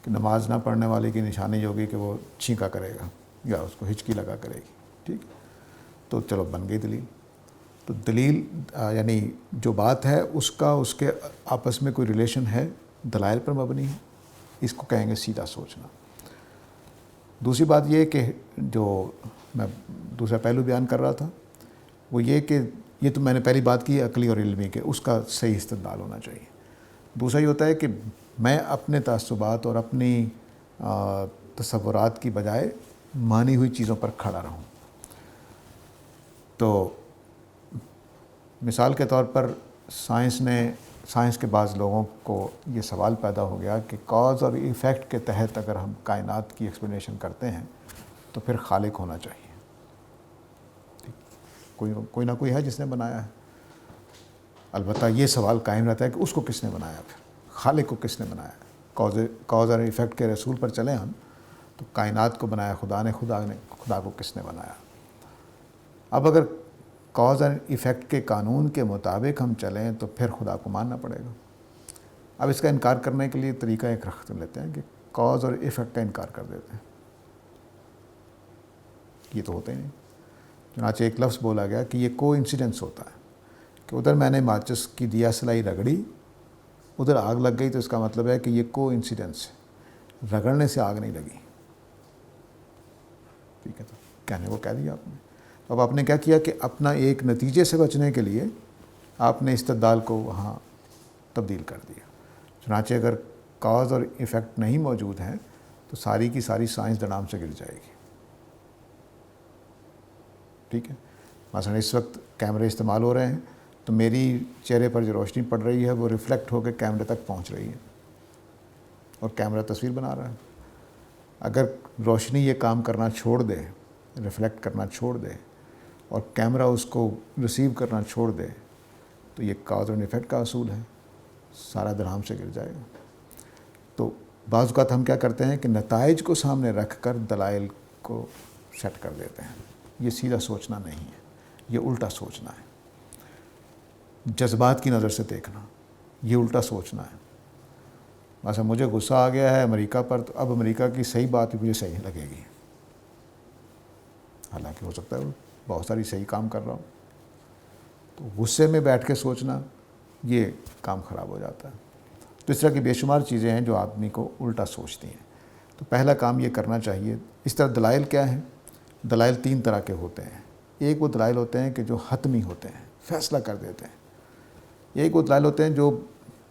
کہ نماز نہ پڑھنے والے کی نشانی یہ ہوگی کہ وہ چھینکا کرے گا یا اس کو ہچکی لگا کرے گی. ٹھیک، تو چلو بن گئی دلیل. تو دلیل یعنی جو بات ہے اس کا اس کے آپس میں کوئی ریلیشن ہے، دلائل پر مبنی ہے، اس کو کہیں گے سیدھا سوچنا. دوسری بات یہ کہ جو میں دوسرا پہلو بیان کر رہا تھا وہ یہ کہ یہ تو میں نے پہلی بات کی عقلی اور علمی کے، اس کا صحیح استدلال ہونا چاہیے. دوسرا یہ ہوتا ہے کہ میں اپنے تعصبات اور اپنی تصورات کی بجائے مانی ہوئی چیزوں پر کھڑا رہوں. تو مثال کے طور پر سائنس کے بعض لوگوں کو یہ سوال پیدا ہو گیا کہ کاز اور ایفیکٹ کے تحت اگر ہم کائنات کی ایکسپلینیشن کرتے ہیں تو پھر خالق ہونا چاہیے. کوئی نہ کوئی ہے جس نے بنایا ہے. البتہ یہ سوال قائم رہتا ہے کہ اس کو کس نے بنایا، پھر خالق کو کس نے بنایا. کاز اور ایفیکٹ کے رسول پر چلیں ہم تو کائنات کو بنایا خدا نے خدا کو کس نے بنایا. اب اگر کاز اور ایفیکٹ کے قانون کے مطابق ہم چلیں تو پھر خدا کو ماننا پڑے گا. اب اس کا انکار کرنے کے لیے طریقہ ایک رکھ لیتے ہیں کہ کاز اور ایفیکٹ کا انکار کر دیتے ہیں. یہ تو ہوتے ہی نہیں. چنانچہ ایک لفظ بولا گیا کہ یہ کو انسیڈنس ہوتا ہے کہ ادھر میں نے ماچس کی دیا سلائی رگڑی، ادھر آگ لگ گئی، تو اس کا مطلب ہے کہ یہ کو انسیڈنس ہے، رگڑنے سے آگ نہیں لگی. ٹھیک ہے، تو کہنے کو کہہ دیا آپ نے. اب آپ نے کیا کیا کہ اپنا ایک نتیجے سے بچنے کے لیے آپ نے استدلال کو وہاں تبدیل کر دیا. چنانچہ اگر کاز اور ایفیکٹ نہیں موجود ہیں تو ساری کی ساری سائنس دڑام سے گر جائے گی. ٹھیک ہے، مثلا اس وقت کیمرے استعمال ہو رہے ہیں تو میری چہرے پر جو روشنی پڑ رہی ہے وہ ریفلیکٹ ہو کے کیمرے تک پہنچ رہی ہے اور کیمرہ تصویر بنا رہا ہے. اگر روشنی یہ کام کرنا چھوڑ دے، ریفلیکٹ کرنا چھوڑ دے، اور کیمرہ اس کو ریسیو کرنا چھوڑ دے تو یہ کاز اور ایفیکٹ کا اصول ہے، سارا درہم سے گر جائے گا. تو بعض اوقات ہم کیا کرتے ہیں کہ نتائج کو سامنے رکھ کر دلائل کو سیٹ کر دیتے ہیں. یہ سیدھا سوچنا نہیں ہے، یہ الٹا سوچنا ہے. جذبات کی نظر سے دیکھنا، یہ الٹا سوچنا ہے. مثلا مجھے غصہ آ گیا ہے امریکہ پر، تو اب امریکہ کی صحیح بات بھی مجھے صحیح لگے گی، حالانکہ ہو سکتا ہے وہ بہت ساری صحیح کام کر رہا ہوں. تو غصے میں بیٹھ کے سوچنا یہ کام خراب ہو جاتا ہے. تو اس طرح کی بے شمار چیزیں ہیں جو آدمی کو الٹا سوچتی ہیں. تو پہلا کام یہ کرنا چاہیے. اس طرح دلائل کیا ہیں؟ دلائل 3 طرح کے ہوتے ہیں. ایک وہ دلائل ہوتے ہیں کہ جو حتمی ہوتے ہیں, فیصلہ کر دیتے ہیں. ایک وہ دلائل ہوتے ہیں جو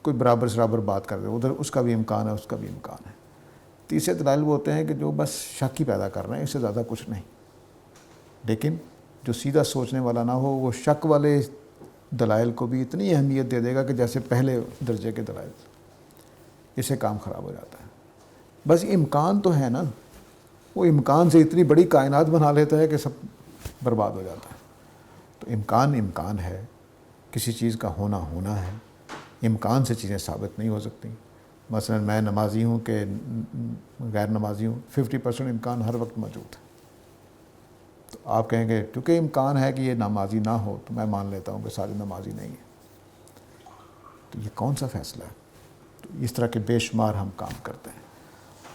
کوئی برابر سرابر بات کر دے, ادھر اس کا بھی امکان ہے, اس کا بھی امکان ہے. تیسرے دلائل وہ ہوتے ہیں کہ جو بس شک ہی پیدا کر رہے ہیں, اس سے زیادہ کچھ نہیں. لیکن جو سیدھا سوچنے والا نہ ہو وہ شک والے دلائل کو بھی اتنی اہمیت دے دے گا کہ جیسے پہلے درجے کے دلائل. اس سے کام خراب ہو جاتا ہے. بس امکان تو ہے نا, وہ امکان سے اتنی بڑی کائنات بنا لیتا ہے کہ سب برباد ہو جاتا ہے. تو امکان ہے, کسی چیز کا ہونا ہے. امکان سے چیزیں ثابت نہیں ہو سکتی. مثلا میں نمازی ہوں کہ غیر نمازی ہوں, 50% امکان ہر وقت موجود ہے. تو آپ کہیں گے چونکہ امکان ہے کہ یہ نمازی نہ ہو تو میں مان لیتا ہوں کہ سارے نمازی نہیں ہیں. تو یہ کون سا فیصلہ ہے؟ تو اس طرح کے بے شمار ہم کام کرتے ہیں,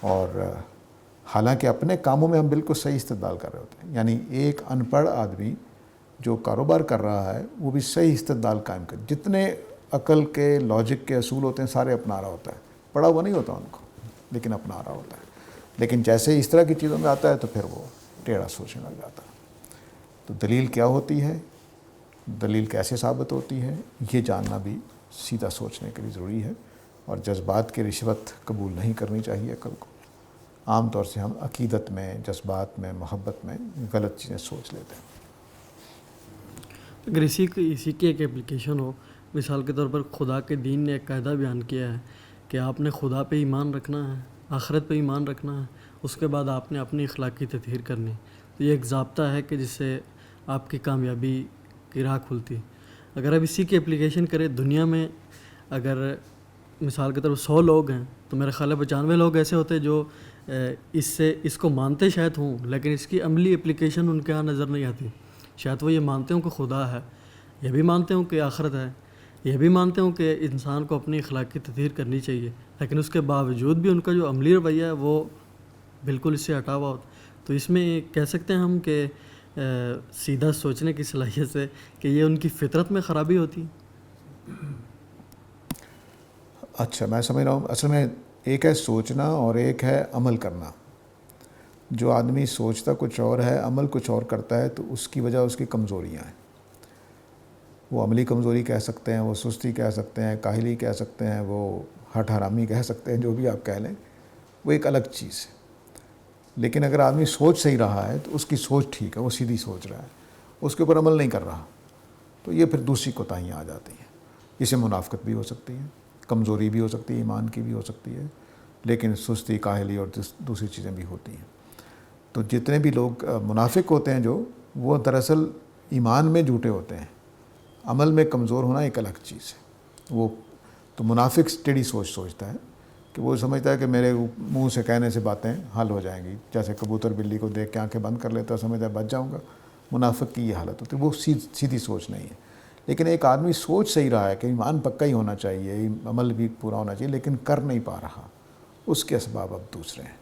اور حالانکہ اپنے کاموں میں ہم بالکل صحیح استدلال کر رہے ہوتے ہیں. یعنی ایک ان پڑھ آدمی جو کاروبار کر رہا ہے وہ بھی صحیح استدلال قائم کر, جتنے عقل کے لاجک کے اصول ہوتے ہیں سارے اپنا رہا ہوتا ہے. پڑھا ہوا نہیں ہوتا ان کو, لیکن اپنا رہا ہوتا ہے. لیکن جیسے اس طرح کی چیزوں میں آتا ہے تو پھر وہ ٹیڑھا سوچنے لگ جاتا ہے. تو دلیل کیا ہوتی ہے, دلیل کیسے ثابت ہوتی ہے, یہ جاننا بھی سیدھا سوچنے کے لیے ضروری ہے. اور جذبات کی رشوت قبول نہیں کرنی چاہیے عقل کو. عام طور سے ہم عقیدت میں, جذبات میں, محبت میں غلط چیزیں سوچ لیتے ہیں. اگر اسی کی ایک اپلیکیشن ہو, مثال کے طور پر خدا کے دین نے ایک قاعدہ بیان کیا ہے کہ آپ نے خدا پہ ایمان رکھنا ہے, آخرت پہ ایمان رکھنا ہے, اس کے بعد آپ نے اپنی اخلاقی تطہیر کرنی. تو یہ ایک ضابطہ ہے کہ جس سے آپ کی کامیابی کی راہ کھلتی. اگر آپ اسی کی اپلیکیشن کریں دنیا میں, اگر مثال کے طور پر 100 لوگ ہیں تو میرا خیال ہے 95 لوگ ایسے ہوتے جو اس کو مانتے شاید ہوں, لیکن اس کی عملی اپلیکیشن ان کے ہاں نظر نہیں آتی. شاید وہ یہ مانتے ہوں کہ خدا ہے, یہ بھی مانتے ہوں کہ آخرت ہے, یہ بھی مانتے ہوں کہ انسان کو اپنی اخلاقی تطہیر کرنی چاہیے, لیکن اس کے باوجود بھی ان کا جو عملی رویہ ہے وہ بالکل اس سے ہٹا ہوا ہوتا. تو اس میں کہہ سکتے ہیں ہم کہ سیدھا سوچنے کی صلاحیت سے کہ یہ ان کی فطرت میں خرابی ہوتی. اچھا, میں سمجھ رہا ہوں. اصل میں ایک ہے سوچنا اور ایک ہے عمل کرنا. جو آدمی سوچتا کچھ اور ہے, عمل کچھ اور کرتا ہے, تو اس کی وجہ اس کی کمزوریاں ہیں. وہ عملی کمزوری کہہ سکتے ہیں, وہ سستی کہہ سکتے ہیں, کاہلی کہہ سکتے ہیں, وہ ہٹ حرامی کہہ سکتے ہیں, جو بھی آپ کہہ لیں, وہ ایک الگ چیز ہے. لیکن اگر آدمی سوچ صحیح رہا ہے تو اس کی سوچ ٹھیک ہے, وہ سیدھی سوچ رہا ہے, اس کے اوپر عمل نہیں کر رہا, تو یہ پھر دوسری کوتاہیاں آ جاتی ہیں. اسے منافقت بھی ہو سکتی ہے, کمزوری بھی ہو سکتی ہے, ایمان کی بھی ہو سکتی ہے, لیکن سستی, کاہلی اور دوسری چیزیں بھی ہوتی ہیں. تو جتنے بھی لوگ منافق ہوتے ہیں جو, وہ دراصل ایمان میں جھوٹے ہوتے ہیں, عمل میں کمزور ہونا ایک الگ چیز ہے. وہ تو منافق ٹیڑھی سوچ سوچتا ہے کہ وہ سمجھتا ہے کہ میرے منہ سے کہنے سے باتیں حل ہو جائیں گی. جیسے کبوتر بلی کو دیکھ کے آنکھیں بند کر لیتا ہے, سمجھتا ہے بچ جاؤں گا. منافق کی یہ حالت ہوتی ہے, وہ سیدھی سوچ نہیں ہے. لیکن ایک آدمی سوچ صحیح رہا ہے کہ ایمان پکا ہی ہونا چاہیے, عمل بھی پورا ہونا چاہیے, لیکن کر نہیں پا رہا, اس کے اسباب اب دوسرے ہیں.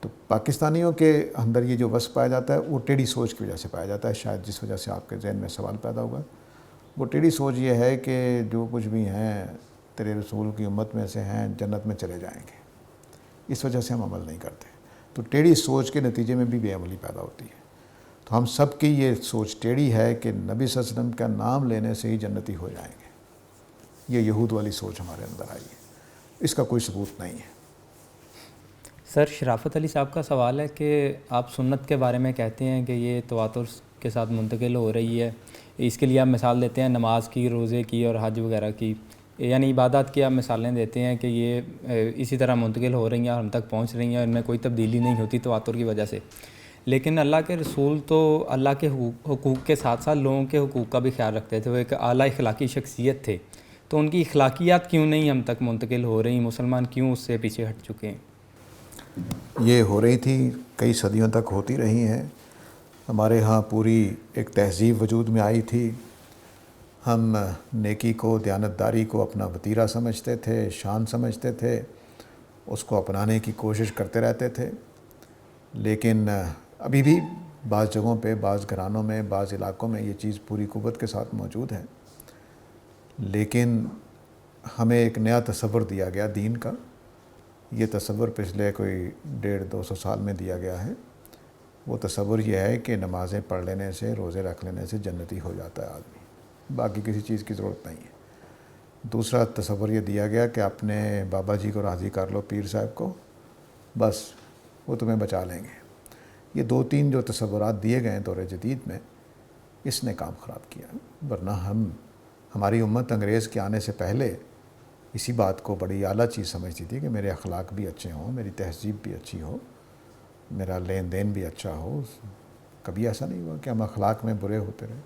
تو پاکستانیوں کے اندر یہ جو وصف پایا جاتا ہے وہ ٹیڑھی سوچ کی وجہ سے پایا جاتا ہے. شاید جس وجہ سے آپ کے ذہن میں سوال پیدا ہوگا, وہ ٹیڑھی سوچ یہ ہے کہ جو کچھ بھی ہیں تیرے رسول کی امت میں سے ہیں, جنت میں چلے جائیں گے. اس وجہ سے ہم عمل نہیں کرتے. تو ٹیڑھی سوچ کے نتیجے میں بھی بے عملی پیدا ہوتی ہے. تو ہم سب کی یہ سوچ ٹیڑھی ہے کہ نبی صلی اللہ علیہ وسلم کا نام لینے سے ہی جنتی ہو جائیں گے. یہ یہود والی سوچ ہمارے اندر آئی ہے, اس کا کوئی ثبوت نہیں ہے. سر, شرافت علی صاحب کا سوال ہے کہ آپ سنت کے بارے میں کہتے ہیں کہ یہ تواتر کے ساتھ منتقل ہو رہی ہے. اس کے لیے آپ مثال دیتے ہیں نماز کی, روزے کی اور حج وغیرہ کی, یعنی عبادات کی آپ مثالیں دیتے ہیں کہ یہ اسی طرح منتقل ہو رہی ہیں اور ہم تک پہنچ رہی ہیں اور ان میں کوئی تبدیلی نہیں ہوتی تواتر کی وجہ سے. لیکن اللہ کے رسول تو اللہ کے حقوق کے ساتھ ساتھ لوگوں کے حقوق کا بھی خیال رکھتے تھے. وہ ایک اعلیٰ اخلاقی شخصیت تھے, تو ان کی اخلاقیات کیوں نہیں ہم تک منتقل ہو رہی؟ مسلمان کیوں اس سے پیچھے ہٹ چکے ہیں؟ یہ ہو رہی تھی, کئی صدیوں تک ہوتی رہی ہیں. ہمارے ہاں پوری ایک تہذیب وجود میں آئی تھی. ہم نیکی کو, دیانتداری کو اپنا وتیرہ سمجھتے تھے, شان سمجھتے تھے, اس کو اپنانے کی کوشش کرتے رہتے تھے. لیکن ابھی بھی بعض جگہوں پہ، بعض گھرانوں میں، بعض علاقوں میں یہ چیز پوری قوت کے ساتھ موجود ہے، لیکن ہمیں ایک نیا تصور دیا گیا دین کا. یہ تصور پچھلے کوئی 150-200 سال میں دیا گیا ہے. وہ تصور یہ ہے کہ نمازیں پڑھ لینے سے، روزے رکھ لینے سے جنتی ہو جاتا ہے آدمی، باقی کسی چیز کی ضرورت نہیں ہے. دوسرا تصور یہ دیا گیا کہ اپنے بابا جی کو راضی کر لو، پیر صاحب کو، بس وہ تمہیں بچا لیں گے. یہ 2-3 جو تصورات دیے گئے ہیں دور جدید میں، اس نے کام خراب کیا. ورنہ ہماری امت انگریز کے آنے سے پہلے اسی بات کو بڑی اعلیٰ چیز سمجھتی تھی کہ میرے اخلاق بھی اچھے ہوں، میری تہذیب بھی اچھی ہو، میرا لین دین بھی اچھا ہو. کبھی ایسا نہیں ہوا کہ ہم اخلاق میں برے ہوتے رہے.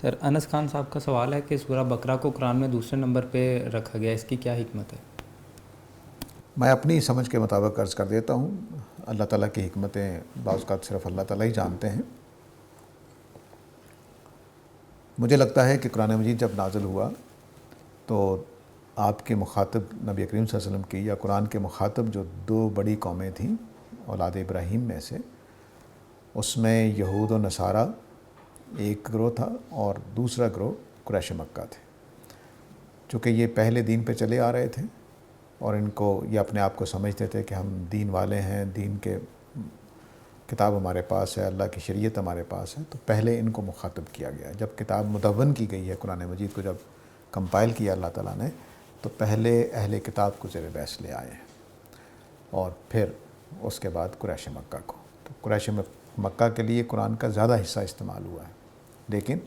سر انس خان صاحب کا سوال ہے کہ سورہ بقرہ کو قرآن میں دوسرے نمبر پہ رکھا گیا، اس کی کیا حکمت ہے؟ میں اپنی سمجھ کے مطابق عرض کر دیتا ہوں. اللہ تعالیٰ کی حکمتیں بعض اوقات صرف اللہ تعالیٰ ہی جانتے ہیں. مجھے لگتا ہے کہ قرآن مجید جب نازل ہوا تو آپ کے مخاطب نبی کریم صلی اللہ علیہ وسلم کی، یا قرآن کے مخاطب جو 2 بڑی قومیں تھیں اولاد ابراہیم میں سے، اس میں یہود و نصارہ ایک گروہ تھا اور دوسرا گروہ قریش مکہ تھے. چونکہ یہ پہلے دین پہ چلے آ رہے تھے اور ان کو یہ اپنے آپ کو سمجھتے تھے کہ ہم دین والے ہیں، دین کے کتاب ہمارے پاس ہے، اللہ کی شریعت ہمارے پاس ہے، تو پہلے ان کو مخاطب کیا گیا. جب کتاب مدون کی گئی ہے قرآن مجید کو جب کمپائل کیا اللہ تعالیٰ نے، تو پہلے اہل کتاب کو زیر بحث لے آئے ہیں اور پھر اس کے بعد قریش مکہ کو. تو قریش مکہ کے لیے قرآن کا زیادہ حصہ استعمال ہوا ہے، لیکن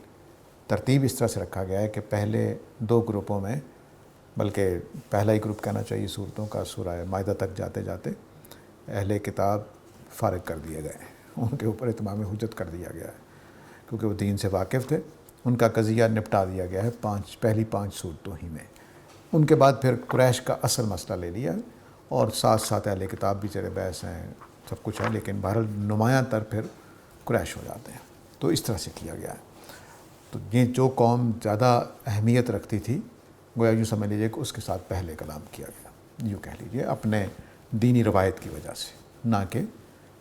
ترتیب اس طرح سے رکھا گیا ہے کہ پہلے 2 گروپوں میں، بلکہ پہلا ہی گروپ کہنا چاہیے صورتوں کا، سورہ مائدہ تک جاتے جاتے اہل کتاب فارغ کر دیے گئے ہیں، ان کے اوپر اتمام حجت کر دیا گیا ہے، کیونکہ وہ دین سے واقف تھے. ان کا قضیہ نپٹا دیا گیا ہے پہلی 5 صورتوں ہی میں. ان کے بعد پھر قریش کا اصل مسئلہ لے لیا اور ساتھ ساتھ اہل کتاب بھی زیر بحث ہیں، سب کچھ ہے، لیکن بہرحال نمایاں تر پھر قریش ہو جاتے ہیں. تو اس طرح سے کیا گیا ہے. تو یہ جو قوم زیادہ اہمیت رکھتی تھی، گویا یوں سمجھ لیجیے کہ اس کے ساتھ پہلے کلام کیا گیا، یوں کہہ لیجیے، اپنے دینی روایت کی وجہ سے، نہ کہ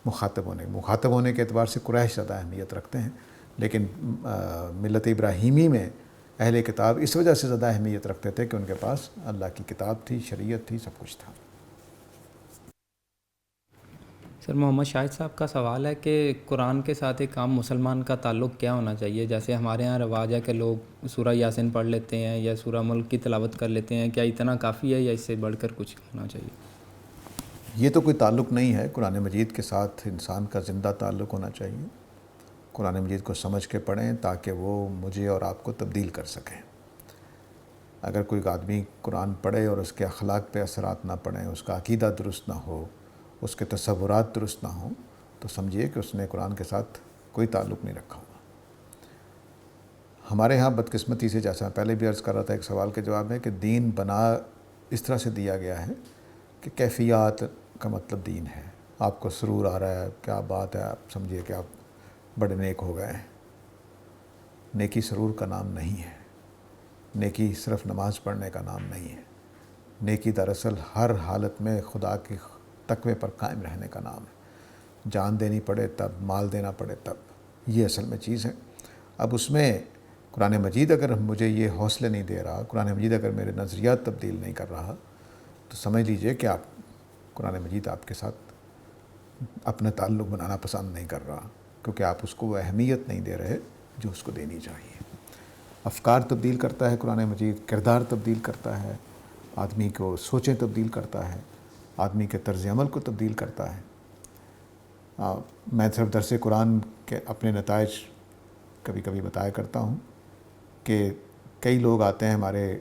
مخاطب ہونے کے اعتبار سے قریش زیادہ اہمیت رکھتے ہیں. لیکن ملت ابراہیمی میں اہل کتاب اس وجہ سے زیادہ اہمیت رکھتے تھے کہ ان کے پاس اللہ کی کتاب تھی، شریعت تھی، سب کچھ تھا. سر محمد شاہد صاحب کا سوال ہے کہ قرآن کے ساتھ ایک عام مسلمان کا تعلق کیا ہونا چاہیے؟ جیسے ہمارے ہاں رواج ہے کہ لوگ سورہ یاسین پڑھ لیتے ہیں یا سورہ ملک کی تلاوت کر لیتے ہیں، کیا اتنا کافی ہے یا اس سے بڑھ کر کچھ ہونا چاہیے؟ یہ تو کوئی تعلق نہیں ہے. قرآن مجید کے ساتھ انسان کا زندہ تعلق ہونا چاہیے. قرآن مجید کو سمجھ کے پڑھیں تاکہ وہ مجھے اور آپ کو تبدیل کر سکیں. اگر کوئی آدمی قرآن پڑھے اور اس کے اخلاق پہ اثرات نہ پڑیں، اس کا عقیدہ درست نہ ہو، اس کے تصورات درست نہ ہوں، تو سمجھیے کہ اس نے قرآن کے ساتھ کوئی تعلق نہیں رکھا ہوا. ہمارے ہاں بدقسمتی سے، جیسا پہلے بھی عرض کر رہا تھا ایک سوال کے جواب میں، کہ دین بنا اس طرح سے دیا گیا ہے کہ کیفیات کا مطلب دین ہے. آپ کو سرور آ رہا ہے، کیا بات ہے، آپ سمجھیے کہ آپ بڑے نیک ہو گئے ہیں. نیکی سرور کا نام نہیں ہے. نیکی صرف نماز پڑھنے کا نام نہیں ہے. نیکی دراصل ہر حالت میں خدا کے تقوی پر قائم رہنے کا نام ہے. جان دینی پڑے تب، مال دینا پڑے تب، یہ اصل میں چیز ہے. اب اس میں قرآن مجید اگر مجھے یہ حوصلے نہیں دے رہا، قرآن مجید اگر میرے نظریات تبدیل نہیں کر رہا، تو سمجھ لیجئے کہ آپ قرآن مجید آپ کے ساتھ اپنا تعلق بنانا پسند نہیں کر رہا، کیونکہ آپ اس کو وہ اہمیت نہیں دے رہے جو اس کو دینی چاہیے. افکار تبدیل کرتا ہے قرآن مجید، کردار تبدیل کرتا ہے، آدمی کو سوچیں تبدیل کرتا ہے، آدمی کے طرز عمل کو تبدیل کرتا ہے. میں صرف درس قرآن کے اپنے نتائج کبھی کبھی بتایا کرتا ہوں کہ کئی لوگ آتے ہیں ہمارے،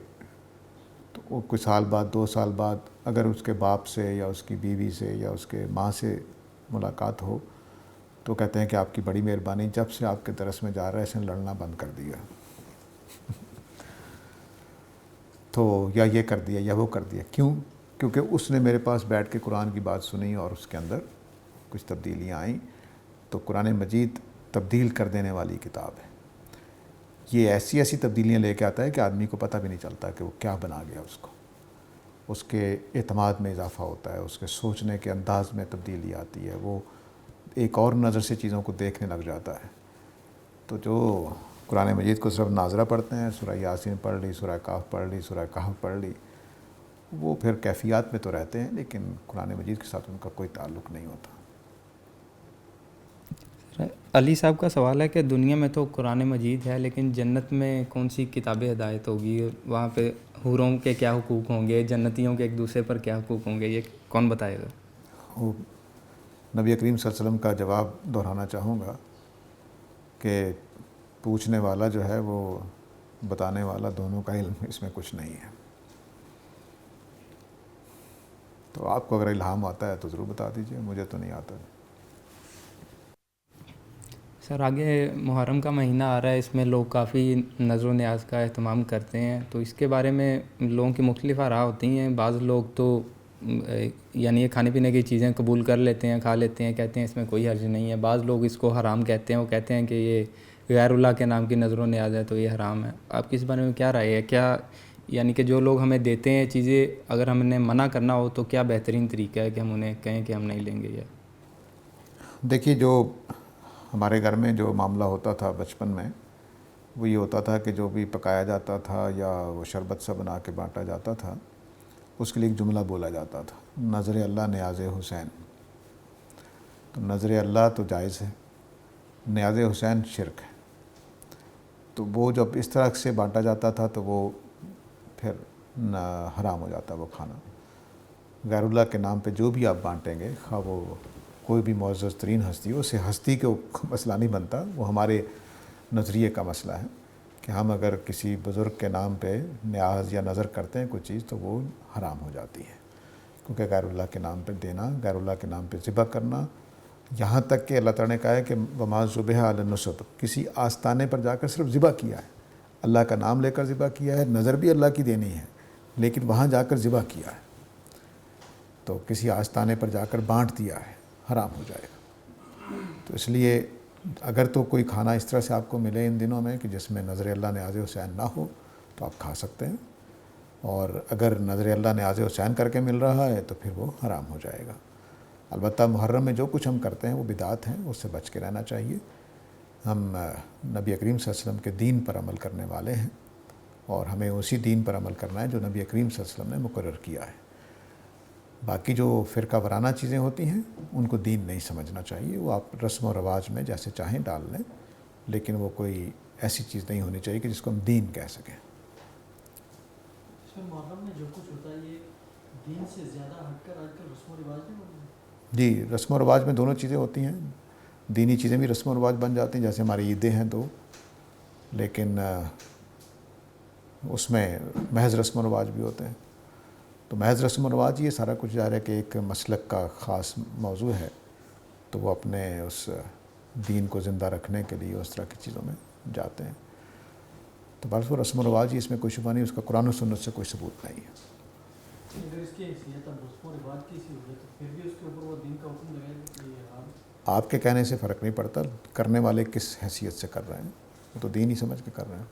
تو وہ کچھ سال بعد، 2 سال بعد اگر اس کے باپ سے یا اس کی بیوی سے یا اس کے ماں سے ملاقات ہو تو کہتے ہیں کہ آپ کی بڑی مہربانی، جب سے آپ کے درس میں جا رہا ہے اس نے لڑنا بند کر دیا تو یا یہ کر دیا یا وہ کر دیا. کیوں؟ کیونکہ اس نے میرے پاس بیٹھ کے قرآن کی بات سنی اور اس کے اندر کچھ تبدیلیاں آئیں. تو قرآن مجید تبدیل کر دینے والی کتاب ہے. یہ ایسی ایسی تبدیلیاں لے کے آتا ہے کہ آدمی کو پتہ بھی نہیں چلتا کہ وہ کیا بنا گیا. اس کے اعتماد میں اضافہ ہوتا ہے، اس کے سوچنے کے انداز میں تبدیلی آتی ہے، وہ ایک اور نظر سے چیزوں کو دیکھنے لگ جاتا ہے. تو جو قرآن مجید کو صرف ناظرہ پڑھتے ہیں، سورہ یاسین پڑھ لی، سورہ کہف پڑھ لی، سورہ کہف پڑھ لی، وہ پھر کیفیات میں تو رہتے ہیں لیکن قرآن مجید کے ساتھ ان کا کوئی تعلق نہیں ہوتا. علی صاحب کا سوال ہے کہ دنیا میں تو قرآن مجید ہے لیکن جنت میں کون سی کتاب ہدایت ہوگی؟ وہاں پہ حوروں کے کیا حقوق ہوں گے؟ جنتیوں کے ایک دوسرے پر کیا حقوق ہوں گے؟ یہ کون بتائے گا؟ وہ نبی کریم صلی اللہ علیہ وسلم کا جواب دہرانا چاہوں گا کہ پوچھنے والا جو ہے وہ بتانے والا دونوں کا علم اس میں کچھ نہیں ہے. تو آپ کو اگر الہام آتا ہے تو ضرور بتا دیجئے، مجھے تو نہیں آتا. سر آگے محرم کا مہینہ آ رہا ہے، اس میں لوگ کافی نظر و نیاز کا اہتمام کرتے ہیں، تو اس کے بارے میں لوگوں کی مختلف آراء ہوتی ہیں. بعض لوگ تو یعنی یہ کھانے پینے کی چیزیں قبول کر لیتے ہیں، کھا لیتے ہیں، کہتے ہیں اس میں کوئی حرج نہیں ہے. بعض لوگ اس کو حرام کہتے ہیں، وہ کہتے ہیں کہ یہ غیر اللہ کے نام کی نظر و نیاز ہے تو یہ حرام ہے. آپ کی اس بارے میں کیا رائے ہے؟ کیا یعنی کہ جو لوگ ہمیں دیتے ہیں چیزیں، اگر ہم نے منع کرنا ہو تو کیا بہترین طریقہ ہے کہ ہم انہیں کہیں کہ ہم نہیں لیں گے؟ یہ دیکھیے، جو ہمارے گھر میں جو معاملہ ہوتا تھا بچپن میں، وہ یہ ہوتا تھا کہ جو بھی پکایا جاتا تھا یا وہ شربت سا بنا کے بانٹا جاتا تھا، اس کے لیے ایک جملہ بولا جاتا تھا، نظر اللہ نیاز حسین. تو نظر اللہ تو جائز ہے، نیاز حسین شرک ہے. تو وہ جب اس طرح سے بانٹا جاتا تھا تو وہ پھر حرام ہو جاتا وہ کھانا. غیر اللہ کے نام پہ جو بھی آپ بانٹیں گے، خواہ وہ کوئی بھی معزز ترین ہستی ہو، اسے ہستی کا مسئلہ نہیں بنتا، وہ ہمارے نظریے کا مسئلہ ہے کہ ہم اگر کسی بزرگ کے نام پہ نیاز یا نظر کرتے ہیں کوئی چیز تو وہ حرام ہو جاتی ہے. کیونکہ غیر اللہ کے نام پہ دینا، غیر اللہ کے نام پہ ذبح کرنا، یہاں تک کہ اللہ تعالیٰ نے کہا ہے کہ وما ذبح علی النصب، کسی آستانے پر جا کر صرف ذبح کیا ہے، اللہ کا نام لے کر ذبح کیا ہے، نظر بھی اللہ کی دینی ہے لیکن وہاں جا کر ذبح کیا ہے، تو کسی آستانے پر جا کر بانٹ دیا ہے، حرام ہو جائے گا. تو اس لیے اگر تو کوئی کھانا اس طرح سے آپ کو ملے ان دنوں میں کہ جس میں نظر اللہ نیاز حسین نہ ہو تو آپ کھا سکتے ہیں، اور اگر نظر اللہ نیاز حسین کر کے مل رہا ہے تو پھر وہ حرام ہو جائے گا. البتہ محرم میں جو کچھ ہم کرتے ہیں وہ بدعات ہیں، اس سے بچ کے رہنا چاہیے. ہم نبی کریم صلی اللہ علیہ وسلم کے دین پر عمل کرنے والے ہیں اور ہمیں اسی دین پر عمل کرنا ہے جو نبی کریم صلی اللہ علیہ وسلم نے مقرر کیا ہے. باقی جو فرقہ وارانہ چیزیں ہوتی ہیں ان کو دین نہیں سمجھنا چاہیے، وہ آپ رسم و رواج میں جیسے چاہیں ڈال لیں، لیکن وہ کوئی ایسی چیز نہیں ہونی چاہیے کہ جس کو ہم دین کہہ سکیں. محرم میں جو کچھ ہوتا ہے یہ دین سے زیادہ ہٹ کر آج کل رسم و رواج نہیں ہوتے؟ جی، رسم و رواج میں دونوں چیزیں ہوتی ہیں، دینی چیزیں بھی رسم و رواج بن جاتی ہیں، جیسے ہماری عیدیں ہیں دو، لیکن اس میں محض رسم و رواج بھی ہوتے ہیں. تو محض رسم و رواج یہ سارا کچھ ظاہر ہے کہ ایک مسلک کا خاص موضوع ہے، تو وہ اپنے اس دین کو زندہ رکھنے کے لیے اس طرح کی چیزوں میں جاتے ہیں. تو بس وہ رسم و رواج ہی، اس میں کوئی شبہ نہیں، اس کا قرآن و سنت سے کوئی ثبوت نہیں ہے. اگر اس کی حیثیت اب رسم و رواج کی سی ہوگی تو پھر بھی اس کے اوپر وہ دین کا حکم لگائے گا کہ یہ حرام؟ آپ کے کہنے سے فرق نہیں پڑتا، کرنے والے کس حیثیت سے کر رہے ہیں، وہ تو دین ہی سمجھ کے کر رہے ہیں.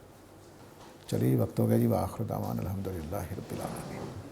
چلیے وقت ہو گیا جی. وآخر دعوانا الحمدللہ رب العالمین.